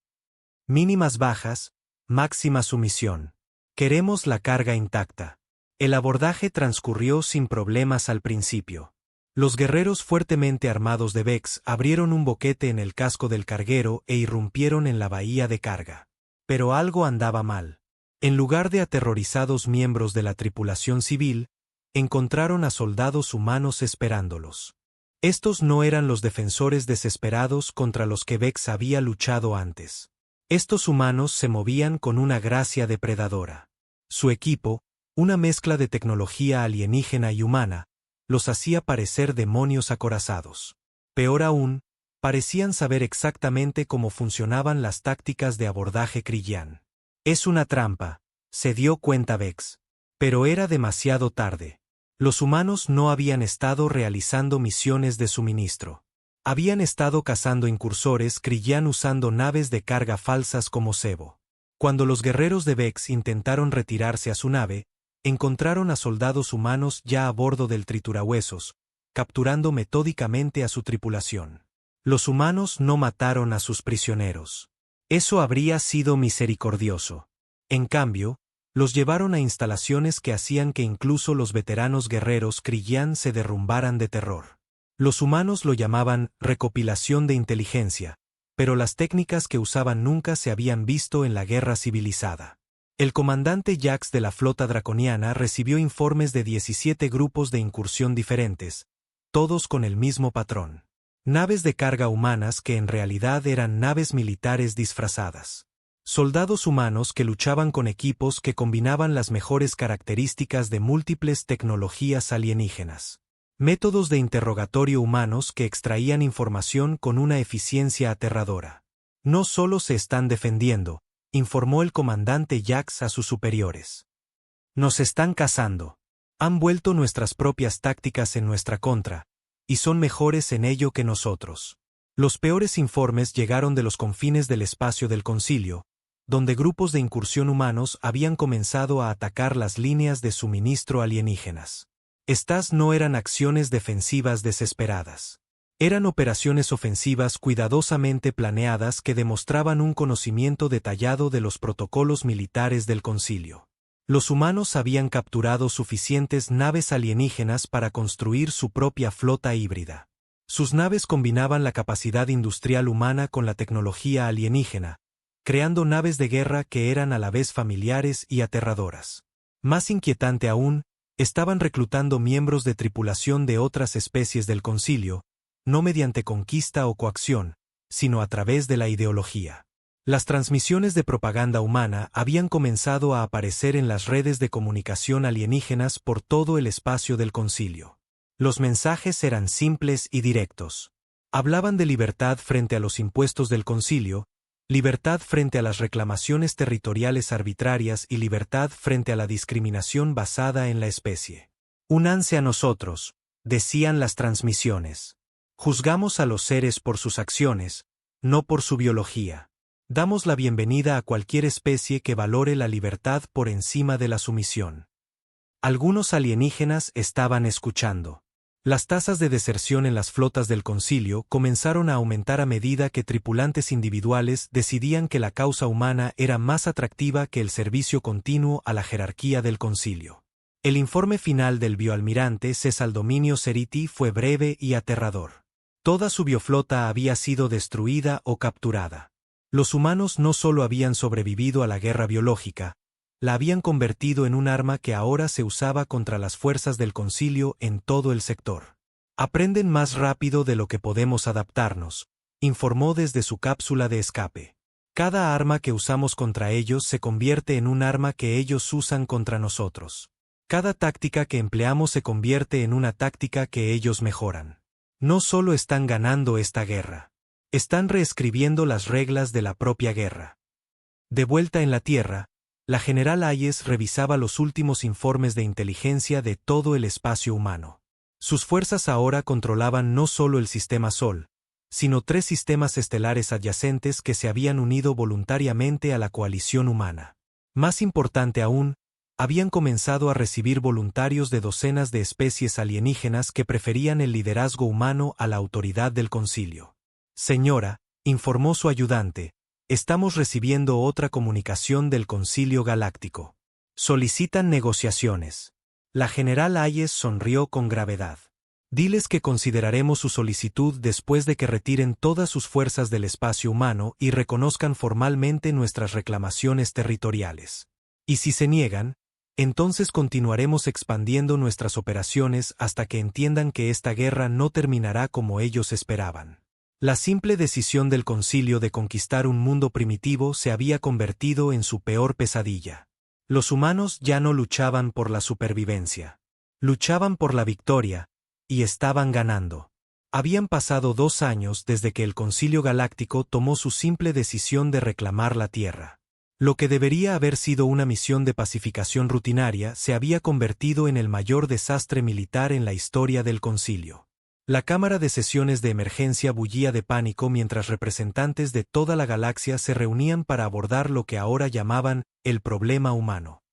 Mínimas bajas, máxima sumisión. Queremos la carga intacta. El abordaje transcurrió sin problemas al principio. Los guerreros fuertemente armados de Vex abrieron un boquete en el casco del carguero e irrumpieron en la bahía de carga. Pero algo andaba mal. En lugar de aterrorizados miembros de la tripulación civil, encontraron a soldados humanos esperándolos. Estos no eran los defensores desesperados contra los que Vex había luchado antes. Estos humanos se movían con una gracia depredadora. Su equipo, una mezcla de tecnología alienígena y humana, los hacía parecer demonios acorazados. Peor aún, parecían saber exactamente cómo funcionaban las tácticas de abordaje Krillyan. Es una trampa, se dio cuenta Vex. Pero era demasiado tarde. Los humanos no habían estado realizando misiones de suministro. Habían estado cazando incursores Krillyan usando naves de carga falsas como cebo. Cuando los guerreros de Vex intentaron retirarse a su nave, encontraron a soldados humanos ya a bordo del Triturahuesos, capturando metódicamente a su tripulación. Los humanos no mataron a sus prisioneros. Eso habría sido misericordioso. En cambio, los llevaron a instalaciones que hacían que incluso los veteranos guerreros Krillyan se derrumbaran de terror. Los humanos lo llamaban recopilación de inteligencia, pero las técnicas que usaban nunca se habían visto en la guerra civilizada. El comandante Jax de la flota draconiana recibió informes de 17 grupos de incursión diferentes, todos con el mismo patrón. Naves de carga humanas que en realidad eran naves militares disfrazadas. Soldados humanos que luchaban con equipos que combinaban las mejores características de múltiples tecnologías alienígenas. Métodos de interrogatorio humanos que extraían información con una eficiencia aterradora. No solo se están defendiendo, informó el comandante Jax a sus superiores. Nos están cazando. Han vuelto nuestras propias tácticas en nuestra contra, y son mejores en ello que nosotros. Los peores informes llegaron de los confines del espacio del concilio, donde grupos de incursión humanos habían comenzado a atacar las líneas de suministro alienígenas. Estas no eran acciones defensivas desesperadas. Eran operaciones ofensivas cuidadosamente planeadas que demostraban un conocimiento detallado de los protocolos militares del concilio. Los humanos habían capturado suficientes naves alienígenas para construir su propia flota híbrida. Sus naves combinaban la capacidad industrial humana con la tecnología alienígena, creando naves de guerra que eran a la vez familiares y aterradoras. Más inquietante aún, Estaban reclutando miembros de tripulación de otras especies del concilio, no mediante conquista o coacción, sino a través de la ideología. Las transmisiones de propaganda humana habían comenzado a aparecer en las redes de comunicación alienígenas por todo el espacio del concilio. Los mensajes eran simples y directos. Hablaban de libertad frente a los impuestos del concilio, libertad frente a las reclamaciones territoriales arbitrarias y libertad frente a la discriminación basada en la especie. Únanse a nosotros, decían las transmisiones. Juzgamos a los seres por sus acciones, no por su biología. Damos la bienvenida a cualquier especie que valore la libertad por encima de la sumisión. Algunos alienígenas estaban escuchando. Las tasas de deserción en las flotas del concilio comenzaron a aumentar a medida que tripulantes individuales decidían que la causa humana era más atractiva que el servicio continuo a la jerarquía del concilio. El informe final del bioalmirante César Dominio Ceriti fue breve y aterrador. Toda su bioflota había sido destruida o capturada. Los humanos no solo habían sobrevivido a la guerra biológica, la habían convertido en un arma que ahora se usaba contra las fuerzas del concilio en todo el sector. Aprenden más rápido de lo que podemos adaptarnos, informó desde su cápsula de escape. Cada arma que usamos contra ellos se convierte en un arma que ellos usan contra nosotros. Cada táctica que empleamos se convierte en una táctica que ellos mejoran. No solo están ganando esta guerra. Están reescribiendo las reglas de la propia guerra. De vuelta en la Tierra, la general Hayes revisaba los últimos informes de inteligencia de todo el espacio humano. Sus fuerzas ahora controlaban no solo el sistema Sol, sino 3 sistemas estelares adyacentes que se habían unido voluntariamente a la coalición humana. Más importante aún, habían comenzado a recibir voluntarios de docenas de especies alienígenas que preferían el liderazgo humano a la autoridad del concilio. Señora, informó su ayudante, estamos recibiendo otra comunicación del Concilio Galáctico. Solicitan negociaciones. La general Hayes sonrió con gravedad. Diles que consideraremos su solicitud después de que retiren todas sus fuerzas del espacio humano y reconozcan formalmente nuestras reclamaciones territoriales. Y si se niegan, entonces continuaremos expandiendo nuestras operaciones hasta que entiendan que esta guerra no terminará como ellos esperaban. La simple decisión del concilio de conquistar un mundo primitivo se había convertido en su peor pesadilla. Los humanos ya no luchaban por la supervivencia. Luchaban por la victoria, y estaban ganando. Habían pasado 2 años desde que el Concilio Galáctico tomó su simple decisión de reclamar la Tierra. Lo que debería haber sido una misión de pacificación rutinaria se había convertido en el mayor desastre militar en la historia del concilio. La cámara de sesiones de emergencia bullía de pánico mientras representantes de toda la galaxia se reunían para abordar lo que ahora llamaban el problema humano.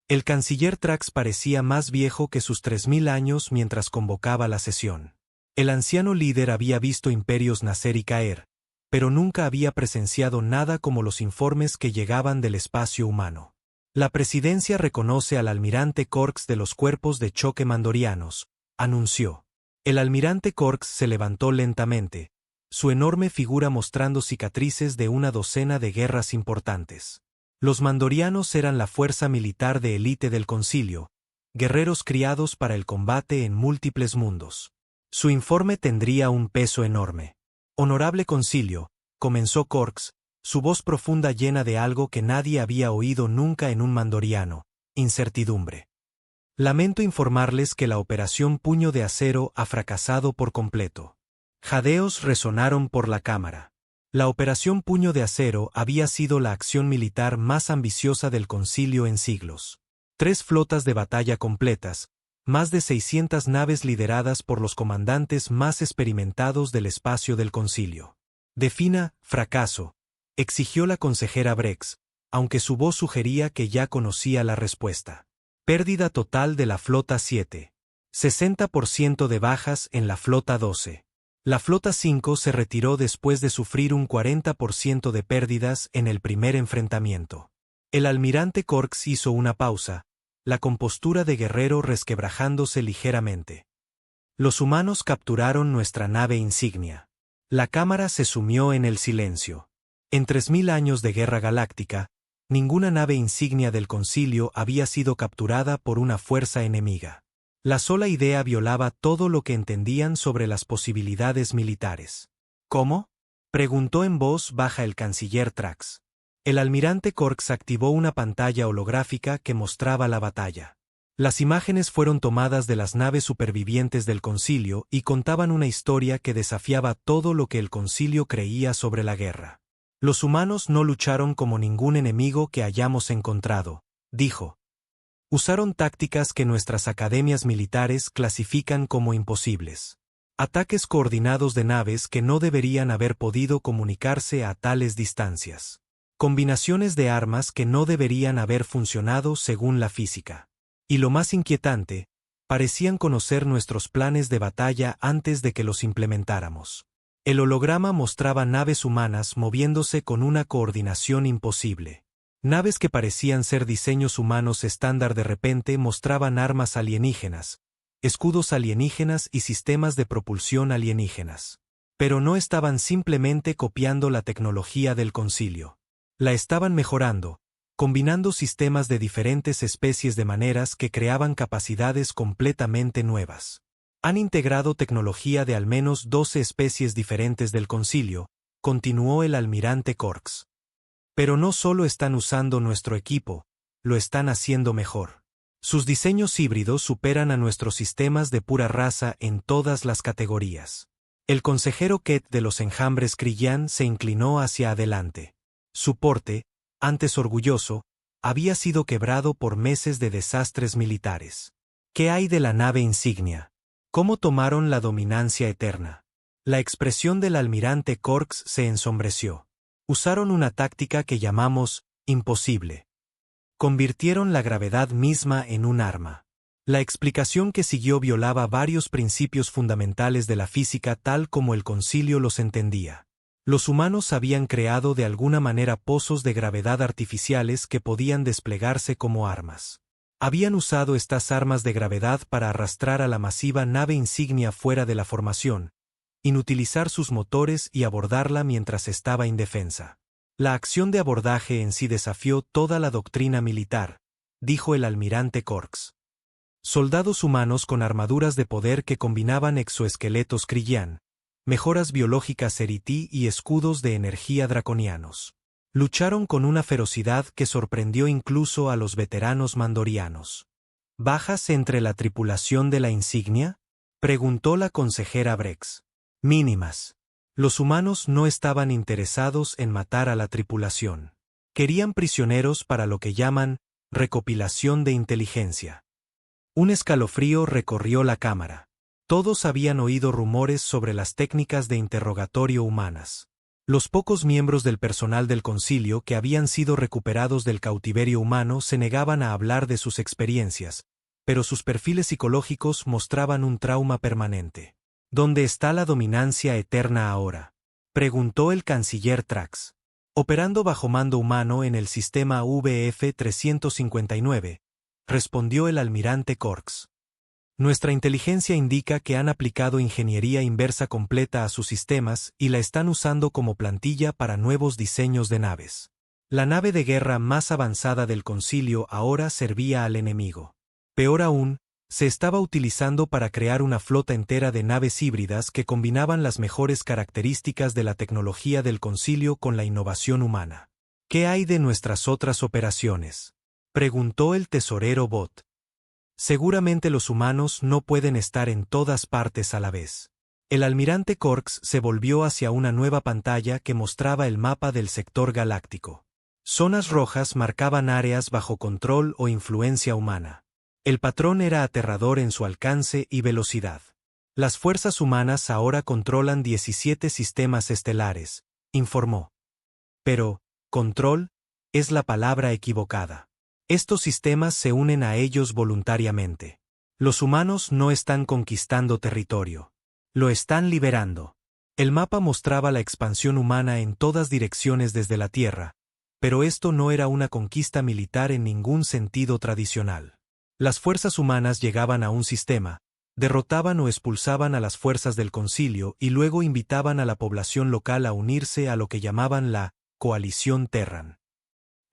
El canciller Trax parecía más viejo que sus 3000 años mientras convocaba la sesión. El anciano líder había visto imperios nacer y caer, pero nunca había presenciado nada como los informes que llegaban del espacio humano. La presidencia reconoce al almirante Corks de los cuerpos de choque mandorianos, anunció. El almirante Corks se levantó lentamente, su enorme figura mostrando cicatrices de una docena de guerras importantes. Los mandorianos eran la fuerza militar de élite del concilio, guerreros criados para el combate en múltiples mundos. Su informe tendría un peso enorme. Honorable concilio, comenzó Corks, su voz profunda llena de algo que nadie había oído nunca en un mandoriano, incertidumbre. Lamento informarles que la operación Puño de Acero ha fracasado por completo. Jadeos resonaron por la cámara. La operación Puño de Acero había sido la acción militar más ambiciosa del concilio en siglos. 3 flotas de batalla completas, más de 600 naves lideradas por los comandantes más experimentados del espacio del concilio. Defina fracaso, exigió la consejera Brex, aunque su voz sugería que ya conocía la respuesta. Pérdida total de la flota 7. 60% de bajas en la flota 12. La flota 5 se retiró después de sufrir un 40% de pérdidas en el primer enfrentamiento. El almirante Corks hizo una pausa, la compostura de guerrero resquebrajándose ligeramente. Los humanos capturaron nuestra nave insignia. La cámara se sumió en el silencio. En 3000 años de guerra galáctica, Ninguna nave insignia del concilio había sido capturada por una fuerza enemiga. La sola idea violaba todo lo que entendían sobre las posibilidades militares. ¿Cómo?, preguntó en voz baja el canciller Trax. El almirante Korks activó una pantalla holográfica que mostraba la batalla. Las imágenes fueron tomadas de las naves supervivientes del concilio y contaban una historia que desafiaba todo lo que el concilio creía sobre la guerra. Los humanos no lucharon como ningún enemigo que hayamos encontrado, dijo. Usaron tácticas que nuestras academias militares clasifican como imposibles. Ataques coordinados de naves que no deberían haber podido comunicarse a tales distancias. Combinaciones de armas que no deberían haber funcionado según la física. Y lo más inquietante, parecían conocer nuestros planes de batalla antes de que los implementáramos. El holograma mostraba naves humanas moviéndose con una coordinación imposible. Naves que parecían ser diseños humanos estándar de repente mostraban armas alienígenas, escudos alienígenas y sistemas de propulsión alienígenas. Pero no estaban simplemente copiando la tecnología del concilio. La estaban mejorando, combinando sistemas de diferentes especies de maneras que creaban capacidades completamente nuevas. Han integrado tecnología de al menos 12 especies diferentes del concilio, continuó el almirante Korks. Pero no solo están usando nuestro equipo, lo están haciendo mejor. Sus diseños híbridos superan a nuestros sistemas de pura raza en todas las categorías. El consejero Ket de los enjambres Krillyan se inclinó hacia adelante. Su porte, antes orgulloso, había sido quebrado por meses de desastres militares. ¿Qué hay de la nave insignia? ¿Cómo tomaron la dominancia eterna? La expresión del almirante Korks se ensombreció. Usaron una táctica que llamamos imposible. Convirtieron la gravedad misma en un arma. La explicación que siguió violaba varios principios fundamentales de la física tal como el concilio los entendía. Los humanos habían creado de alguna manera pozos de gravedad artificiales que podían desplegarse como armas. Habían usado estas armas de gravedad para arrastrar a la masiva nave insignia fuera de la formación, inutilizar sus motores y abordarla mientras estaba indefensa. La acción de abordaje en sí desafió toda la doctrina militar, dijo el almirante Korks. Soldados humanos con armaduras de poder que combinaban exoesqueletos Krillyan, mejoras biológicas Seriti y escudos de energía draconianos. Lucharon con una ferocidad que sorprendió incluso a los veteranos mandorianos. ¿Bajas entre la tripulación de la insignia?, preguntó la consejera Brex. Mínimas. Los humanos no estaban interesados en matar a la tripulación. Querían prisioneros para lo que llaman recopilación de inteligencia. Un escalofrío recorrió la cámara. Todos habían oído rumores sobre las técnicas de interrogatorio humanas. Los pocos miembros del personal del concilio que habían sido recuperados del cautiverio humano se negaban a hablar de sus experiencias, pero sus perfiles psicológicos mostraban un trauma permanente. ¿Dónde está la dominancia eterna ahora?, preguntó el canciller Trax. Operando bajo mando humano en el sistema VF-359, respondió el almirante Korks. Nuestra inteligencia indica que han aplicado ingeniería inversa completa a sus sistemas y la están usando como plantilla para nuevos diseños de naves. La nave de guerra más avanzada del concilio ahora servía al enemigo. Peor aún, se estaba utilizando para crear una flota entera de naves híbridas que combinaban las mejores características de la tecnología del concilio con la innovación humana. ¿Qué hay de nuestras otras operaciones?, preguntó el tesorero Bot. Seguramente los humanos no pueden estar en todas partes a la vez. El almirante Korks se volvió hacia una nueva pantalla que mostraba el mapa del sector galáctico. Zonas rojas marcaban áreas bajo control o influencia humana. El patrón era aterrador en su alcance y velocidad. Las fuerzas humanas ahora controlan 17 sistemas estelares, informó. Pero, control, es la palabra equivocada. Estos sistemas se unen a ellos voluntariamente. Los humanos no están conquistando territorio. Lo están liberando. El mapa mostraba la expansión humana en todas direcciones desde la Tierra, pero esto no era una conquista militar en ningún sentido tradicional. Las fuerzas humanas llegaban a un sistema, derrotaban o expulsaban a las fuerzas del concilio y luego invitaban a la población local a unirse a lo que llamaban la coalición Terran.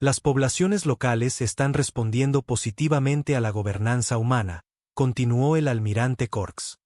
Las poblaciones locales están respondiendo positivamente a la gobernanza humana, continuó el almirante Corks.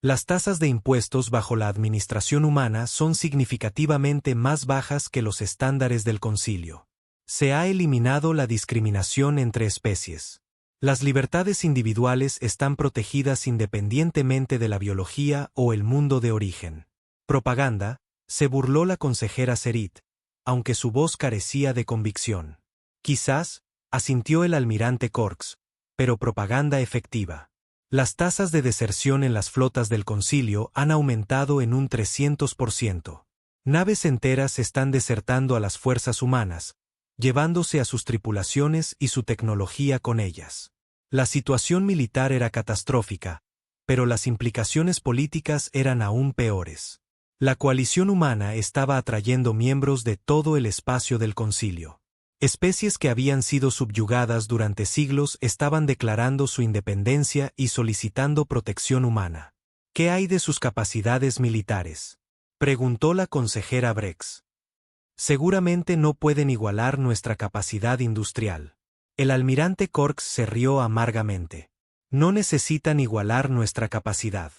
Las tasas de impuestos bajo la administración humana son significativamente más bajas que los estándares del concilio. Se ha eliminado la discriminación entre especies. Las libertades individuales están protegidas independientemente de la biología o el mundo de origen. Propaganda, se burló la consejera Serit, aunque su voz carecía de convicción. Quizás, asintió el almirante Corks, pero propaganda efectiva. Las tasas de deserción en las flotas del concilio han aumentado en un 300%. Naves enteras están desertando a las fuerzas humanas, llevándose a sus tripulaciones y su tecnología con ellas. La situación militar era catastrófica, pero las implicaciones políticas eran aún peores. La coalición humana estaba atrayendo miembros de todo el espacio del concilio. Especies que habían sido subyugadas durante siglos estaban declarando su independencia y solicitando protección humana. ¿Qué hay de sus capacidades militares?, preguntó la consejera Brex. Seguramente no pueden igualar nuestra capacidad industrial. El almirante Corks se rió amargamente. No necesitan igualar nuestra capacidad.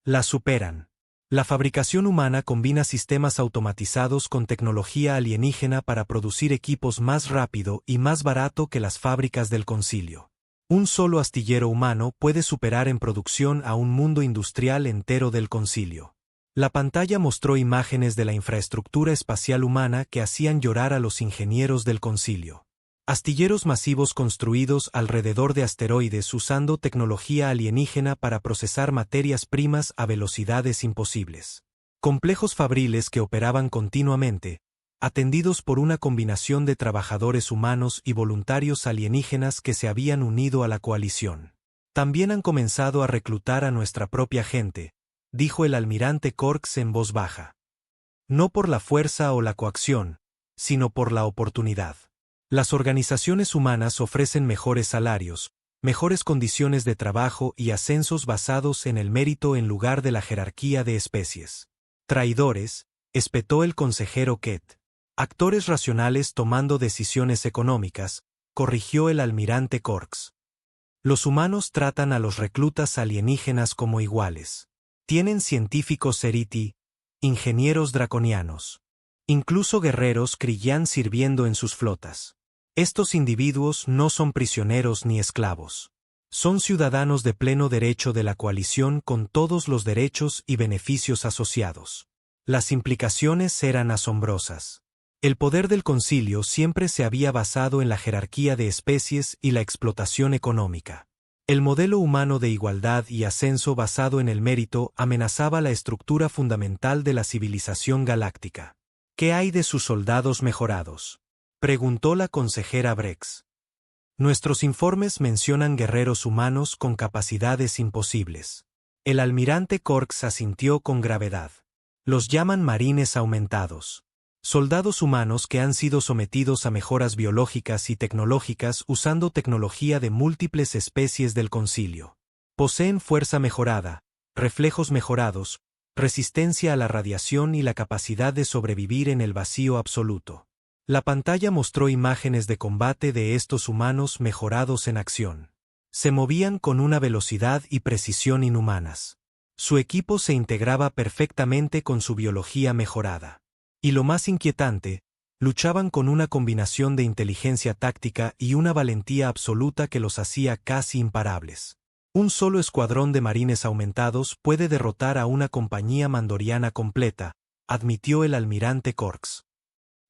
La superan. La fabricación humana combina sistemas automatizados con tecnología alienígena para producir equipos más rápido y más barato que las fábricas del concilio. Un solo astillero humano puede superar en producción a un mundo industrial entero del concilio. La pantalla mostró imágenes de la infraestructura espacial humana que hacían llorar a los ingenieros del concilio. Astilleros masivos construidos alrededor de asteroides usando tecnología alienígena para procesar materias primas a velocidades imposibles. Complejos fabriles que operaban continuamente, atendidos por una combinación de trabajadores humanos y voluntarios alienígenas que se habían unido a la coalición. También han comenzado a reclutar a nuestra propia gente, dijo el almirante Corks en voz baja. No por la fuerza o la coacción, sino por la oportunidad. Las organizaciones humanas ofrecen mejores salarios, mejores condiciones de trabajo y ascensos basados en el mérito en lugar de la jerarquía de especies. Traidores, espetó el consejero Kett. Actores racionales tomando decisiones económicas, corrigió el almirante Corks. Los humanos tratan a los reclutas alienígenas como iguales. Tienen científicos Seriti, ingenieros draconianos. Incluso guerreros Kriyán sirviendo en sus flotas. Estos individuos no son prisioneros ni esclavos. Son ciudadanos de pleno derecho de la coalición con todos los derechos y beneficios asociados. Las implicaciones eran asombrosas. El poder del concilio siempre se había basado en la jerarquía de especies y la explotación económica. El modelo humano de igualdad y ascenso basado en el mérito amenazaba la estructura fundamental de la civilización galáctica. ¿Qué hay de sus soldados mejorados?, preguntó la consejera Brex. Nuestros informes mencionan guerreros humanos con capacidades imposibles. El almirante Corks asintió con gravedad. Los llaman marines aumentados. Soldados humanos que han sido sometidos a mejoras biológicas y tecnológicas usando tecnología de múltiples especies del concilio. Poseen fuerza mejorada, reflejos mejorados, resistencia a la radiación y la capacidad de sobrevivir en el vacío absoluto. La pantalla mostró imágenes de combate de estos humanos mejorados en acción. Se movían con una velocidad y precisión inhumanas. Su equipo se integraba perfectamente con su biología mejorada. Y lo más inquietante, luchaban con una combinación de inteligencia táctica y una valentía absoluta que los hacía casi imparables. Un solo escuadrón de marines aumentados puede derrotar a una compañía mandoriana completa, admitió el almirante Corks.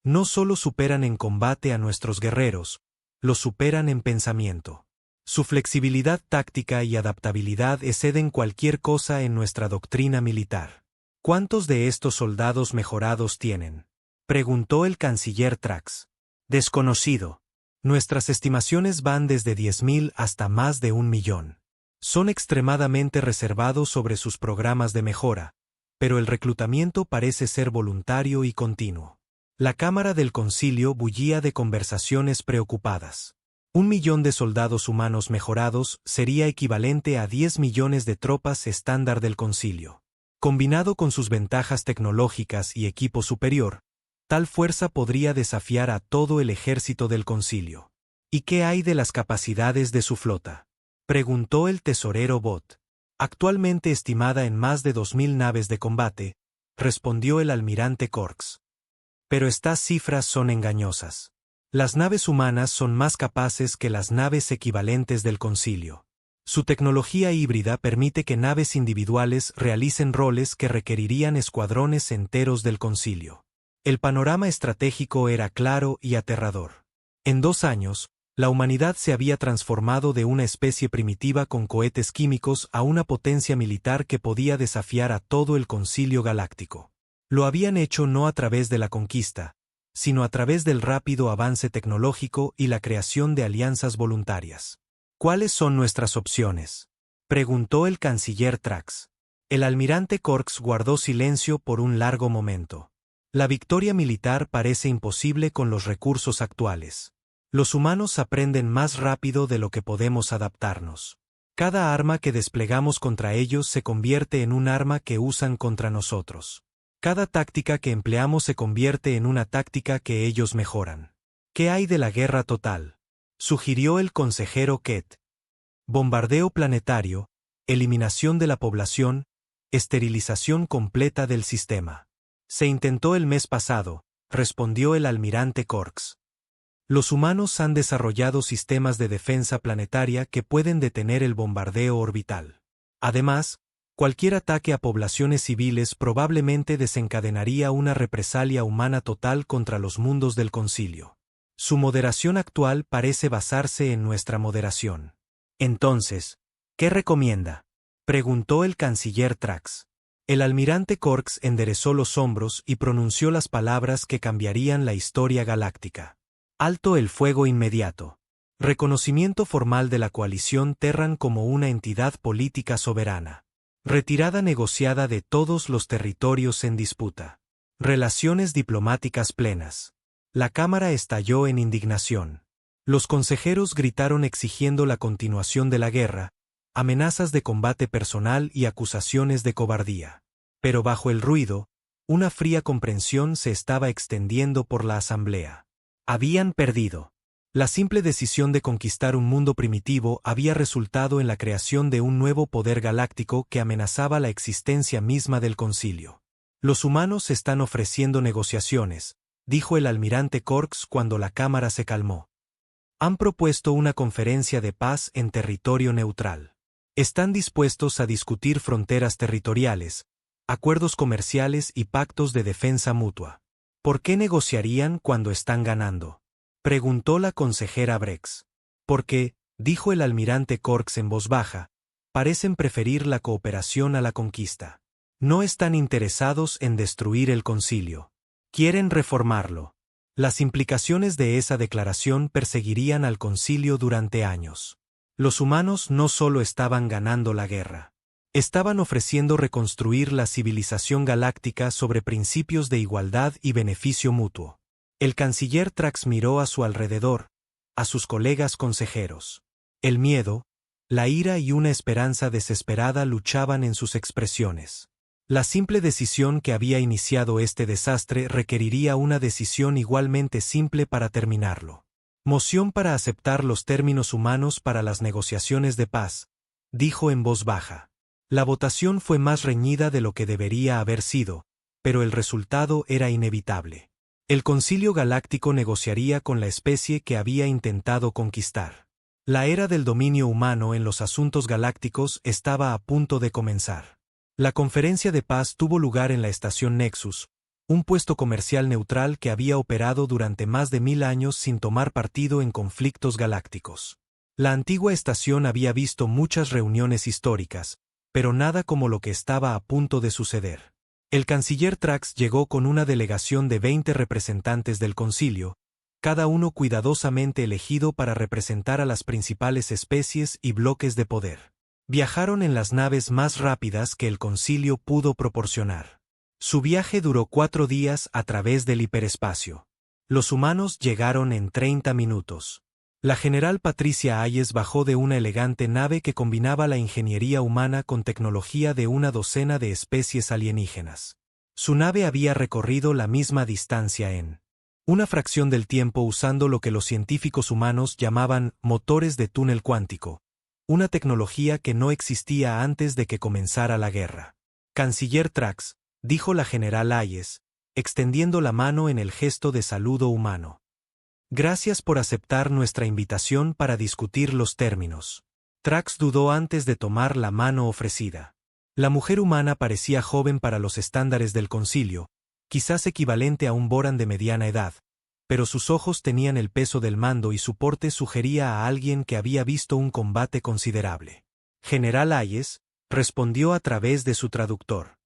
No solo superan en combate a nuestros guerreros, los superan en pensamiento. Su flexibilidad táctica y adaptabilidad exceden cualquier cosa en nuestra doctrina militar. ¿Cuántos de estos soldados mejorados tienen?, preguntó el canciller Trax. Desconocido. Nuestras estimaciones van desde 10.000 hasta más de 1.000.000. Son extremadamente reservados sobre sus programas de mejora, pero el reclutamiento parece ser voluntario y continuo. La Cámara del Concilio bullía de conversaciones preocupadas. 1.000.000 de soldados humanos mejorados sería equivalente a 10 millones de tropas estándar del Concilio. Combinado con sus ventajas tecnológicas y equipo superior, Tal fuerza podría desafiar a todo el ejército del concilio. ¿Y qué hay de las capacidades de su flota?, preguntó el tesorero Bott. Actualmente estimada en más de 2000 naves de combate, respondió el almirante Corks. Pero estas cifras son engañosas. Las naves humanas son más capaces que las naves equivalentes del concilio. Su tecnología híbrida permite que naves individuales realicen roles que requerirían escuadrones enteros del concilio. El panorama estratégico era claro y aterrador. En 2 años, la humanidad se había transformado de una especie primitiva con cohetes químicos a una potencia militar que podía desafiar a todo el concilio galáctico. Lo habían hecho no a través de la conquista, sino a través del rápido avance tecnológico y la creación de alianzas voluntarias. ¿Cuáles son nuestras opciones?, preguntó el canciller Trax. El almirante Corks guardó silencio por un largo momento. La victoria militar parece imposible con los recursos actuales. Los humanos aprenden más rápido de lo que podemos adaptarnos. Cada arma que desplegamos contra ellos se convierte en un arma que usan contra nosotros. Cada táctica que empleamos se convierte en una táctica que ellos mejoran. ¿Qué hay de la guerra total?, sugirió el consejero Kett. Bombardeo planetario, eliminación de la población, esterilización completa del sistema. Se intentó el mes pasado, respondió el almirante Corks. Los humanos han desarrollado sistemas de defensa planetaria que pueden detener el bombardeo orbital. Además, cualquier ataque a poblaciones civiles probablemente desencadenaría una represalia humana total contra los mundos del concilio. Su moderación actual parece basarse en nuestra moderación. Entonces, ¿qué recomienda?, preguntó el canciller Trax. El almirante Corks enderezó los hombros y pronunció las palabras que cambiarían la historia galáctica. Alto el fuego inmediato. Reconocimiento formal de la coalición Terran como una entidad política soberana. Retirada negociada de todos los territorios en disputa. Relaciones diplomáticas plenas. La Cámara estalló en indignación. Los consejeros gritaron exigiendo la continuación de la guerra, amenazas de combate personal y acusaciones de cobardía. Pero bajo el ruido, una fría comprensión se estaba extendiendo por la asamblea. Habían perdido. La simple decisión de conquistar un mundo primitivo había resultado en la creación de un nuevo poder galáctico que amenazaba la existencia misma del concilio. Los humanos están ofreciendo negociaciones, dijo el almirante Corks cuando la cámara se calmó. Han propuesto una conferencia de paz en territorio neutral. Están dispuestos a discutir fronteras territoriales, acuerdos comerciales y pactos de defensa mutua. ¿Por qué negociarían cuando están ganando?, preguntó la consejera Brex. Porque, dijo el almirante Corks en voz baja, parecen preferir la cooperación a la conquista. No están interesados en destruir el concilio. Quieren reformarlo. Las implicaciones de esa declaración perseguirían al concilio durante años. Los humanos no solo estaban ganando la guerra. Estaban ofreciendo reconstruir la civilización galáctica sobre principios de igualdad y beneficio mutuo. El canciller Trax miró a su alrededor, a sus colegas consejeros. El miedo, la ira y una esperanza desesperada luchaban en sus expresiones. La simple decisión que había iniciado este desastre requeriría una decisión igualmente simple para terminarlo. Moción para aceptar los términos humanos para las negociaciones de paz, dijo en voz baja. La votación fue más reñida de lo que debería haber sido, pero el resultado era inevitable. El concilio galáctico negociaría con la especie que había intentado conquistar. La era del dominio humano en los asuntos galácticos estaba a punto de comenzar. La conferencia de paz tuvo lugar en la estación Nexus, un puesto comercial neutral que había operado durante más de 1000 años sin tomar partido en conflictos galácticos. La antigua estación había visto muchas reuniones históricas, pero nada como lo que estaba a punto de suceder. El canciller Trax llegó con una delegación de 20 representantes del concilio, cada uno cuidadosamente elegido para representar a las principales especies y bloques de poder. Viajaron en las naves más rápidas que el concilio pudo proporcionar. Su viaje duró 4 días a través del hiperespacio. Los humanos llegaron en 30 minutos. La general Patricia Hayes bajó de una elegante nave que combinaba la ingeniería humana con tecnología de una docena de especies alienígenas. Su nave había recorrido la misma distancia en una fracción del tiempo usando lo que los científicos humanos llamaban motores de túnel cuántico, una tecnología que no existía antes de que comenzara la guerra. Canciller Trax, dijo la general Hayes, extendiendo la mano en el gesto de saludo humano. Gracias por aceptar nuestra invitación para discutir los términos. Trax dudó antes de tomar la mano ofrecida. La mujer humana parecía joven para los estándares del concilio, quizás equivalente a un Boran de mediana edad, pero sus ojos tenían el peso del mando y su porte sugería a alguien que había visto un combate considerable. General Hayes, respondió a través de su traductor.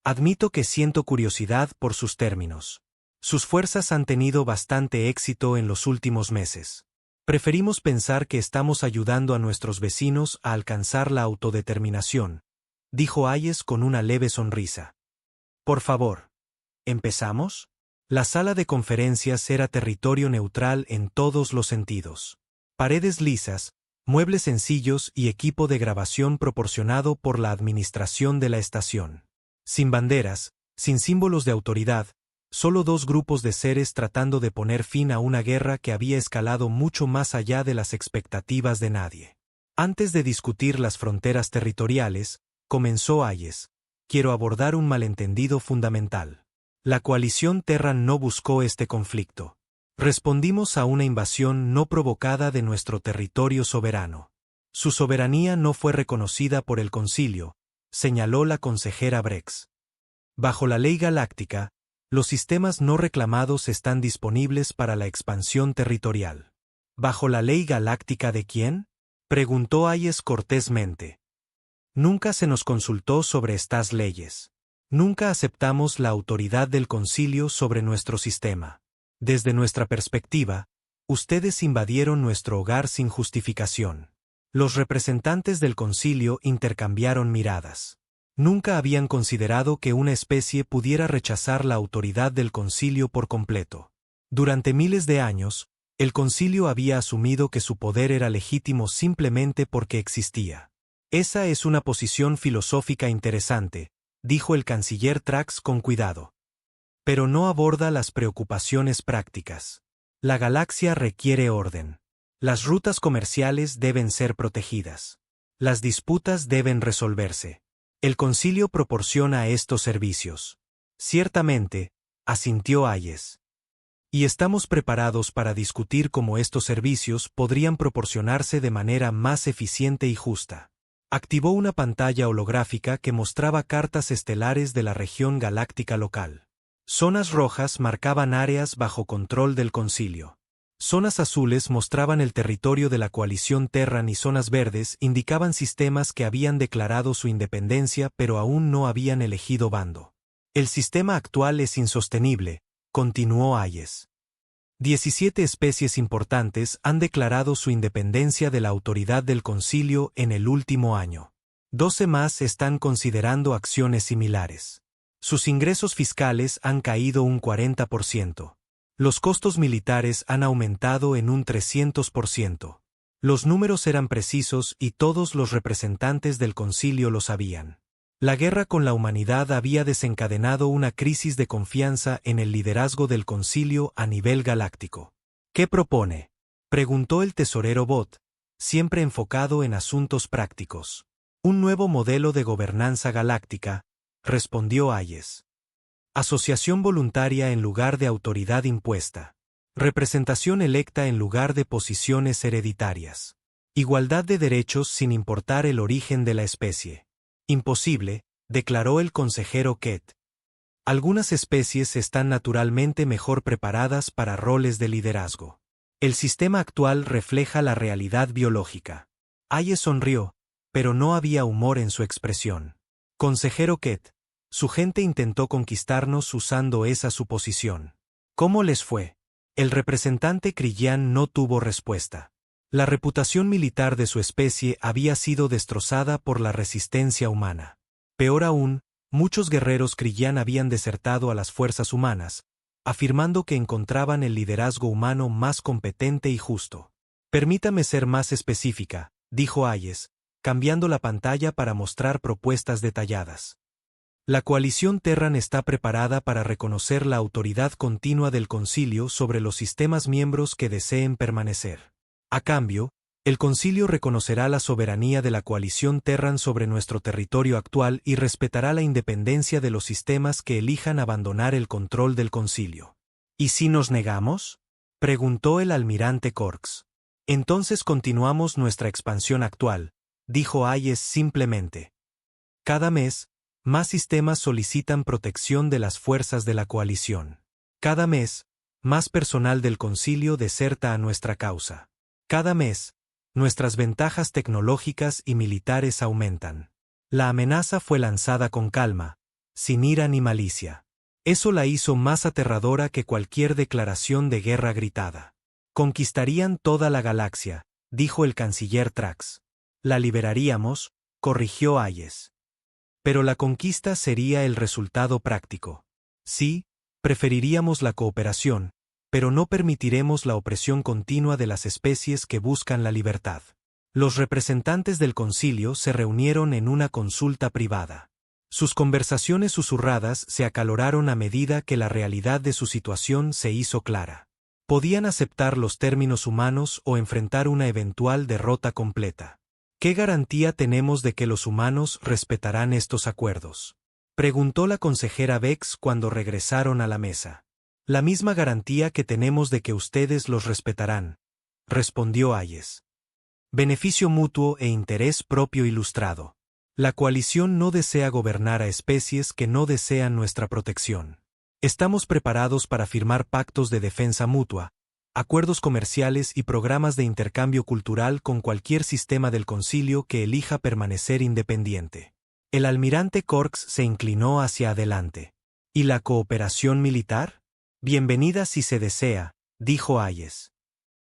Admito que siento curiosidad por sus términos. Sus fuerzas han tenido bastante éxito en los últimos meses. Preferimos pensar que estamos ayudando a nuestros vecinos a alcanzar la autodeterminación, dijo Hayes con una leve sonrisa. Por favor, ¿empezamos? La sala de conferencias era territorio neutral en todos los sentidos. Paredes lisas, muebles sencillos y equipo de grabación proporcionado por la administración de la estación. Sin banderas, sin símbolos de autoridad, solo dos grupos de seres tratando de poner fin a una guerra que había escalado mucho más allá de las expectativas de nadie. Antes de discutir las fronteras territoriales, comenzó Hayes. Quiero abordar un malentendido fundamental. La coalición Terran no buscó este conflicto. Respondimos a una invasión no provocada de nuestro territorio soberano. Su soberanía no fue reconocida por el concilio, señaló la consejera Brex. Bajo la ley galáctica, los sistemas no reclamados están disponibles para la expansión territorial. ¿Bajo la ley galáctica de quién? Preguntó Hayes cortésmente. Nunca se nos consultó sobre estas leyes. Nunca aceptamos la autoridad del concilio sobre nuestro sistema. Desde nuestra perspectiva, ustedes invadieron nuestro hogar sin justificación. Los representantes del concilio intercambiaron miradas. Nunca habían considerado que una especie pudiera rechazar la autoridad del concilio por completo. Durante miles de años, el concilio había asumido que su poder era legítimo simplemente porque existía. Esa es una posición filosófica interesante, dijo el canciller Trax con cuidado. Pero no aborda las preocupaciones prácticas. La galaxia requiere orden. Las rutas comerciales deben ser protegidas. Las disputas deben resolverse. El concilio proporciona estos servicios. Ciertamente, asintió Hayes. Y estamos preparados para discutir cómo estos servicios podrían proporcionarse de manera más eficiente y justa. Activó una pantalla holográfica que mostraba cartas estelares de la región galáctica local. Zonas rojas marcaban áreas bajo control del concilio. Zonas azules mostraban el territorio de la coalición Terran y zonas verdes indicaban sistemas que habían declarado su independencia pero aún no habían elegido bando. El sistema actual es insostenible, continuó Hayes. 17 especies importantes han declarado su independencia de la autoridad del concilio en el último año. 12 más están considerando acciones similares. Sus ingresos fiscales han caído un 40%. Los costos militares han aumentado en un 300%. Los números eran precisos y todos los representantes del concilio lo sabían. La guerra con la humanidad había desencadenado una crisis de confianza en el liderazgo del concilio a nivel galáctico. ¿Qué propone?, preguntó el tesorero Bot, siempre enfocado en asuntos prácticos. Un nuevo modelo de gobernanza galáctica, respondió Hayes. Asociación voluntaria en lugar de autoridad impuesta. Representación electa en lugar de posiciones hereditarias. Igualdad de derechos sin importar el origen de la especie. Imposible, declaró el consejero Kett. Algunas especies están naturalmente mejor preparadas para roles de liderazgo. El sistema actual refleja la realidad biológica. Hayes sonrió, pero no había humor en su expresión. Consejero Kett, su gente intentó conquistarnos usando esa suposición. ¿Cómo les fue? El representante Krillian no tuvo respuesta. La reputación militar de su especie había sido destrozada por la resistencia humana. Peor aún, muchos guerreros Krillian habían desertado a las fuerzas humanas, afirmando que encontraban el liderazgo humano más competente y justo. Permítame ser más específica, dijo Hayes, cambiando la pantalla para mostrar propuestas detalladas. La coalición Terran está preparada para reconocer la autoridad continua del Concilio sobre los sistemas miembros que deseen permanecer. A cambio, el Concilio reconocerá la soberanía de la coalición Terran sobre nuestro territorio actual y respetará la independencia de los sistemas que elijan abandonar el control del Concilio. ¿Y si nos negamos?, preguntó el almirante Corks. Entonces continuamos nuestra expansión actual, dijo Hayes simplemente. Cada mes, más sistemas solicitan protección de las fuerzas de la coalición. Cada mes, más personal del Concilio deserta a nuestra causa. Cada mes, nuestras ventajas tecnológicas y militares aumentan. La amenaza fue lanzada con calma, sin ira ni malicia. Eso la hizo más aterradora que cualquier declaración de guerra gritada. Conquistarían toda la galaxia, dijo el canciller Trax. La liberaríamos, corrigió Hayes. Pero la conquista sería el resultado práctico. Sí, preferiríamos la cooperación, pero no permitiremos la opresión continua de las especies que buscan la libertad. Los representantes del concilio se reunieron en una consulta privada. Sus conversaciones susurradas se acaloraron a medida que la realidad de su situación se hizo clara. Podían aceptar los términos humanos o enfrentar una eventual derrota completa. ¿Qué garantía tenemos de que los humanos respetarán estos acuerdos?, preguntó la consejera Vex cuando regresaron a la mesa. La misma garantía que tenemos de que ustedes los respetarán, respondió Hayes. Beneficio mutuo e interés propio ilustrado. La coalición no desea gobernar a especies que no desean nuestra protección. Estamos preparados para firmar pactos de defensa mutua, acuerdos comerciales y programas de intercambio cultural con cualquier sistema del concilio que elija permanecer independiente. El almirante Corks se inclinó hacia adelante. ¿Y la cooperación militar? Bienvenida si se desea, dijo Hayes.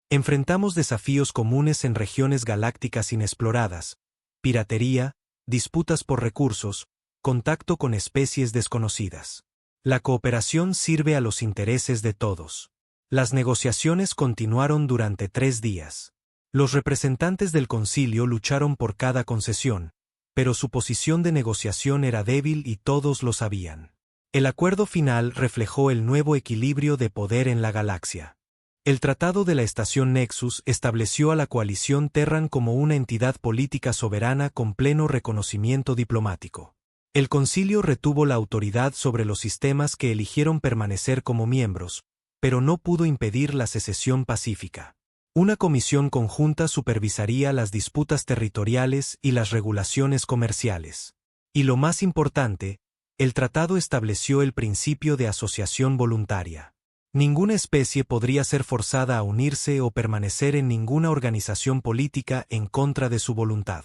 Enfrentamos desafíos comunes en regiones galácticas inexploradas: piratería, disputas por recursos, contacto con especies desconocidas. La cooperación sirve a los intereses de todos. Las negociaciones continuaron durante 3 días. Los representantes del concilio lucharon por cada concesión, pero su posición de negociación era débil y todos lo sabían. El acuerdo final reflejó el nuevo equilibrio de poder en la galaxia. El Tratado de la Estación Nexus estableció a la coalición Terran como una entidad política soberana con pleno reconocimiento diplomático. El concilio retuvo la autoridad sobre los sistemas que eligieron permanecer como miembros, pero no pudo impedir la secesión pacífica. Una comisión conjunta supervisaría las disputas territoriales y las regulaciones comerciales. Y lo más importante, el tratado estableció el principio de asociación voluntaria. Ninguna especie podría ser forzada a unirse o permanecer en ninguna organización política en contra de su voluntad.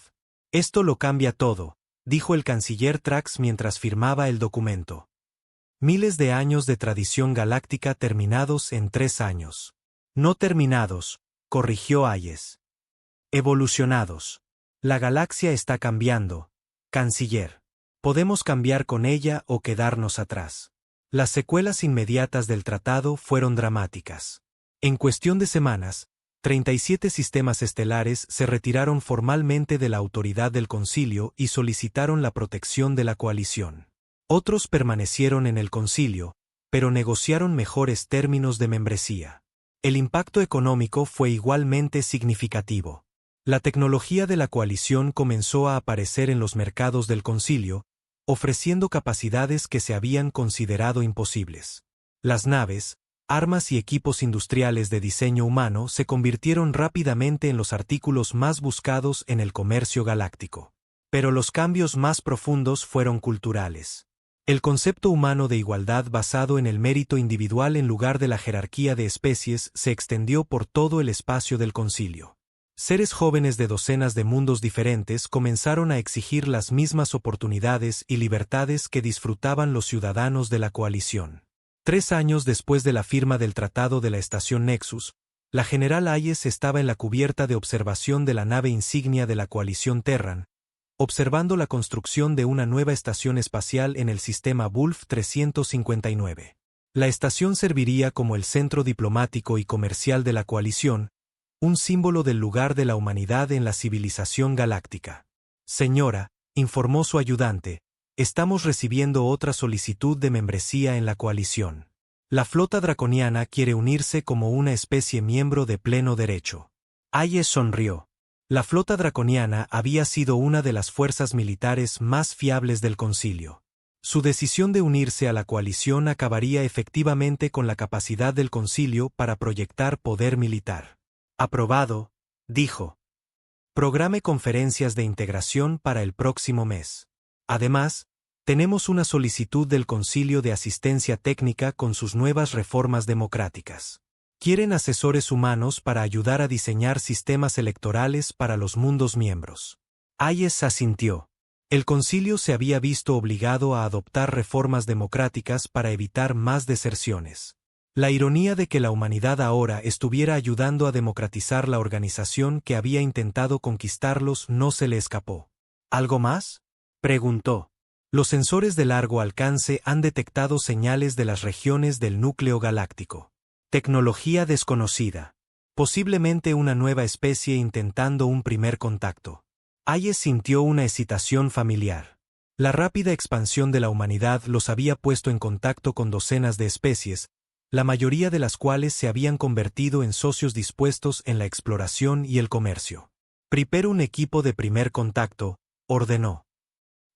Esto lo cambia todo, dijo el canciller Trax mientras firmaba el documento. Miles de años de tradición galáctica terminados en 3 años. No terminados, corrigió Hayes. Evolucionados. La galaxia está cambiando, canciller. Podemos cambiar con ella o quedarnos atrás. Las secuelas inmediatas del tratado fueron dramáticas. En cuestión de semanas, 37 sistemas estelares se retiraron formalmente de la autoridad del concilio y solicitaron la protección de la coalición. Otros permanecieron en el concilio, pero negociaron mejores términos de membresía. El impacto económico fue igualmente significativo. La tecnología de la coalición comenzó a aparecer en los mercados del concilio, ofreciendo capacidades que se habían considerado imposibles. Las naves, armas y equipos industriales de diseño humano se convirtieron rápidamente en los artículos más buscados en el comercio galáctico. Pero los cambios más profundos fueron culturales. El concepto humano de igualdad basado en el mérito individual en lugar de la jerarquía de especies se extendió por todo el espacio del concilio. Seres jóvenes de docenas de mundos diferentes comenzaron a exigir las mismas oportunidades y libertades que disfrutaban los ciudadanos de la coalición. 3 años después de la firma del Tratado de la Estación Nexus, la general Hayes estaba en la cubierta de observación de la nave insignia de la coalición Terran, observando la construcción de una nueva estación espacial en el sistema Wolf 359. La estación serviría como el centro diplomático y comercial de la coalición, un símbolo del lugar de la humanidad en la civilización galáctica. Señora, informó su ayudante, estamos recibiendo otra solicitud de membresía en la coalición. La flota draconiana quiere unirse como una especie miembro de pleno derecho. Hayes sonrió. La flota draconiana había sido una de las fuerzas militares más fiables del concilio. Su decisión de unirse a la coalición acabaría efectivamente con la capacidad del concilio para proyectar poder militar. Aprobado, dijo. Programe conferencias de integración para el próximo mes. Además, tenemos una solicitud del concilio de asistencia técnica con sus nuevas reformas democráticas. Quieren asesores humanos para ayudar a diseñar sistemas electorales para los mundos miembros. Hayes asintió. El concilio se había visto obligado a adoptar reformas democráticas para evitar más deserciones. La ironía de que la humanidad ahora estuviera ayudando a democratizar la organización que había intentado conquistarlos no se le escapó. ¿Algo más?, preguntó. Los sensores de largo alcance han detectado señales de las regiones del núcleo galáctico. Tecnología desconocida. Posiblemente una nueva especie intentando un primer contacto. Hayes sintió una excitación familiar. La rápida expansión de la humanidad los había puesto en contacto con docenas de especies, la mayoría de las cuales se habían convertido en socios dispuestos en la exploración y el comercio. Prepara un equipo de primer contacto, ordenó.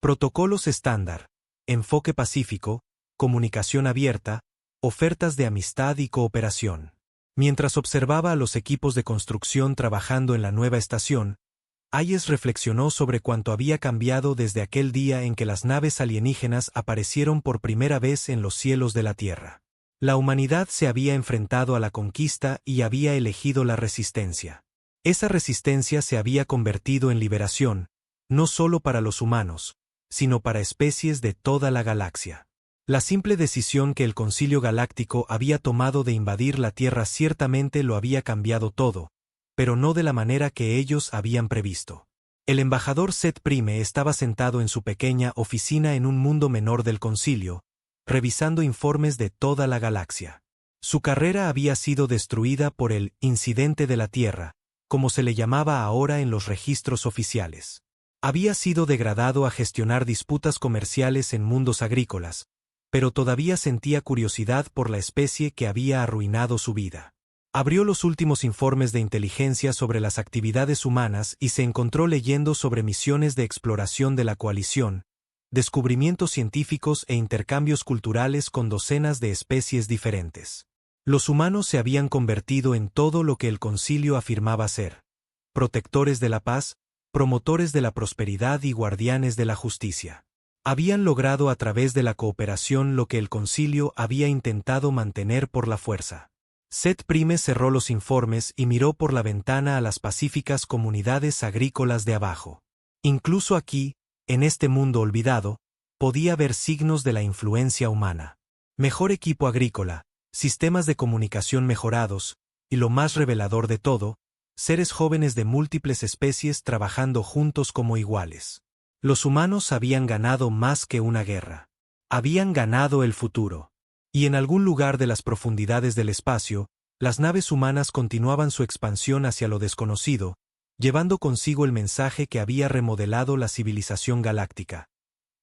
Protocolos estándar, enfoque pacífico, comunicación abierta, ofertas de amistad y cooperación. Mientras observaba a los equipos de construcción trabajando en la nueva estación, Hayes reflexionó sobre cuánto había cambiado desde aquel día en que las naves alienígenas aparecieron por primera vez en los cielos de la Tierra. La humanidad se había enfrentado a la conquista y había elegido la resistencia. Esa resistencia se había convertido en liberación, no solo para los humanos, sino para especies de toda la galaxia. La simple decisión que el Concilio Galáctico había tomado de invadir la Tierra ciertamente lo había cambiado todo, pero no de la manera que ellos habían previsto. El embajador Set Prime estaba sentado en su pequeña oficina en un mundo menor del concilio, revisando informes de toda la galaxia. Su carrera había sido destruida por el «incidente de la Tierra», como se le llamaba ahora en los registros oficiales. Había sido degradado a gestionar disputas comerciales en mundos agrícolas, pero todavía sentía curiosidad por la especie que había arruinado su vida. Abrió los últimos informes de inteligencia sobre las actividades humanas y se encontró leyendo sobre misiones de exploración de la coalición, descubrimientos científicos e intercambios culturales con docenas de especies diferentes. Los humanos se habían convertido en todo lo que el concilio afirmaba ser: protectores de la paz, promotores de la prosperidad y guardianes de la justicia. Habían logrado a través de la cooperación lo que el concilio había intentado mantener por la fuerza. Set Prime cerró los informes y miró por la ventana a las pacíficas comunidades agrícolas de abajo. Incluso aquí, en este mundo olvidado, podía ver signos de la influencia humana. Mejor equipo agrícola, sistemas de comunicación mejorados, y lo más revelador de todo, seres jóvenes de múltiples especies trabajando juntos como iguales. Los humanos habían ganado más que una guerra. Habían ganado el futuro. Y en algún lugar de las profundidades del espacio, las naves humanas continuaban su expansión hacia lo desconocido, llevando consigo el mensaje que había remodelado la civilización galáctica: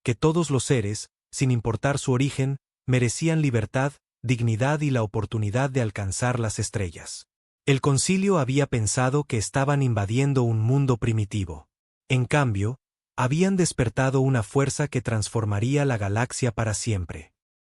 que todos los seres, sin importar su origen, merecían libertad, dignidad y la oportunidad de alcanzar las estrellas. El concilio había pensado que estaban invadiendo un mundo primitivo. En cambio, habían despertado una fuerza que transformaría la galaxia para siempre.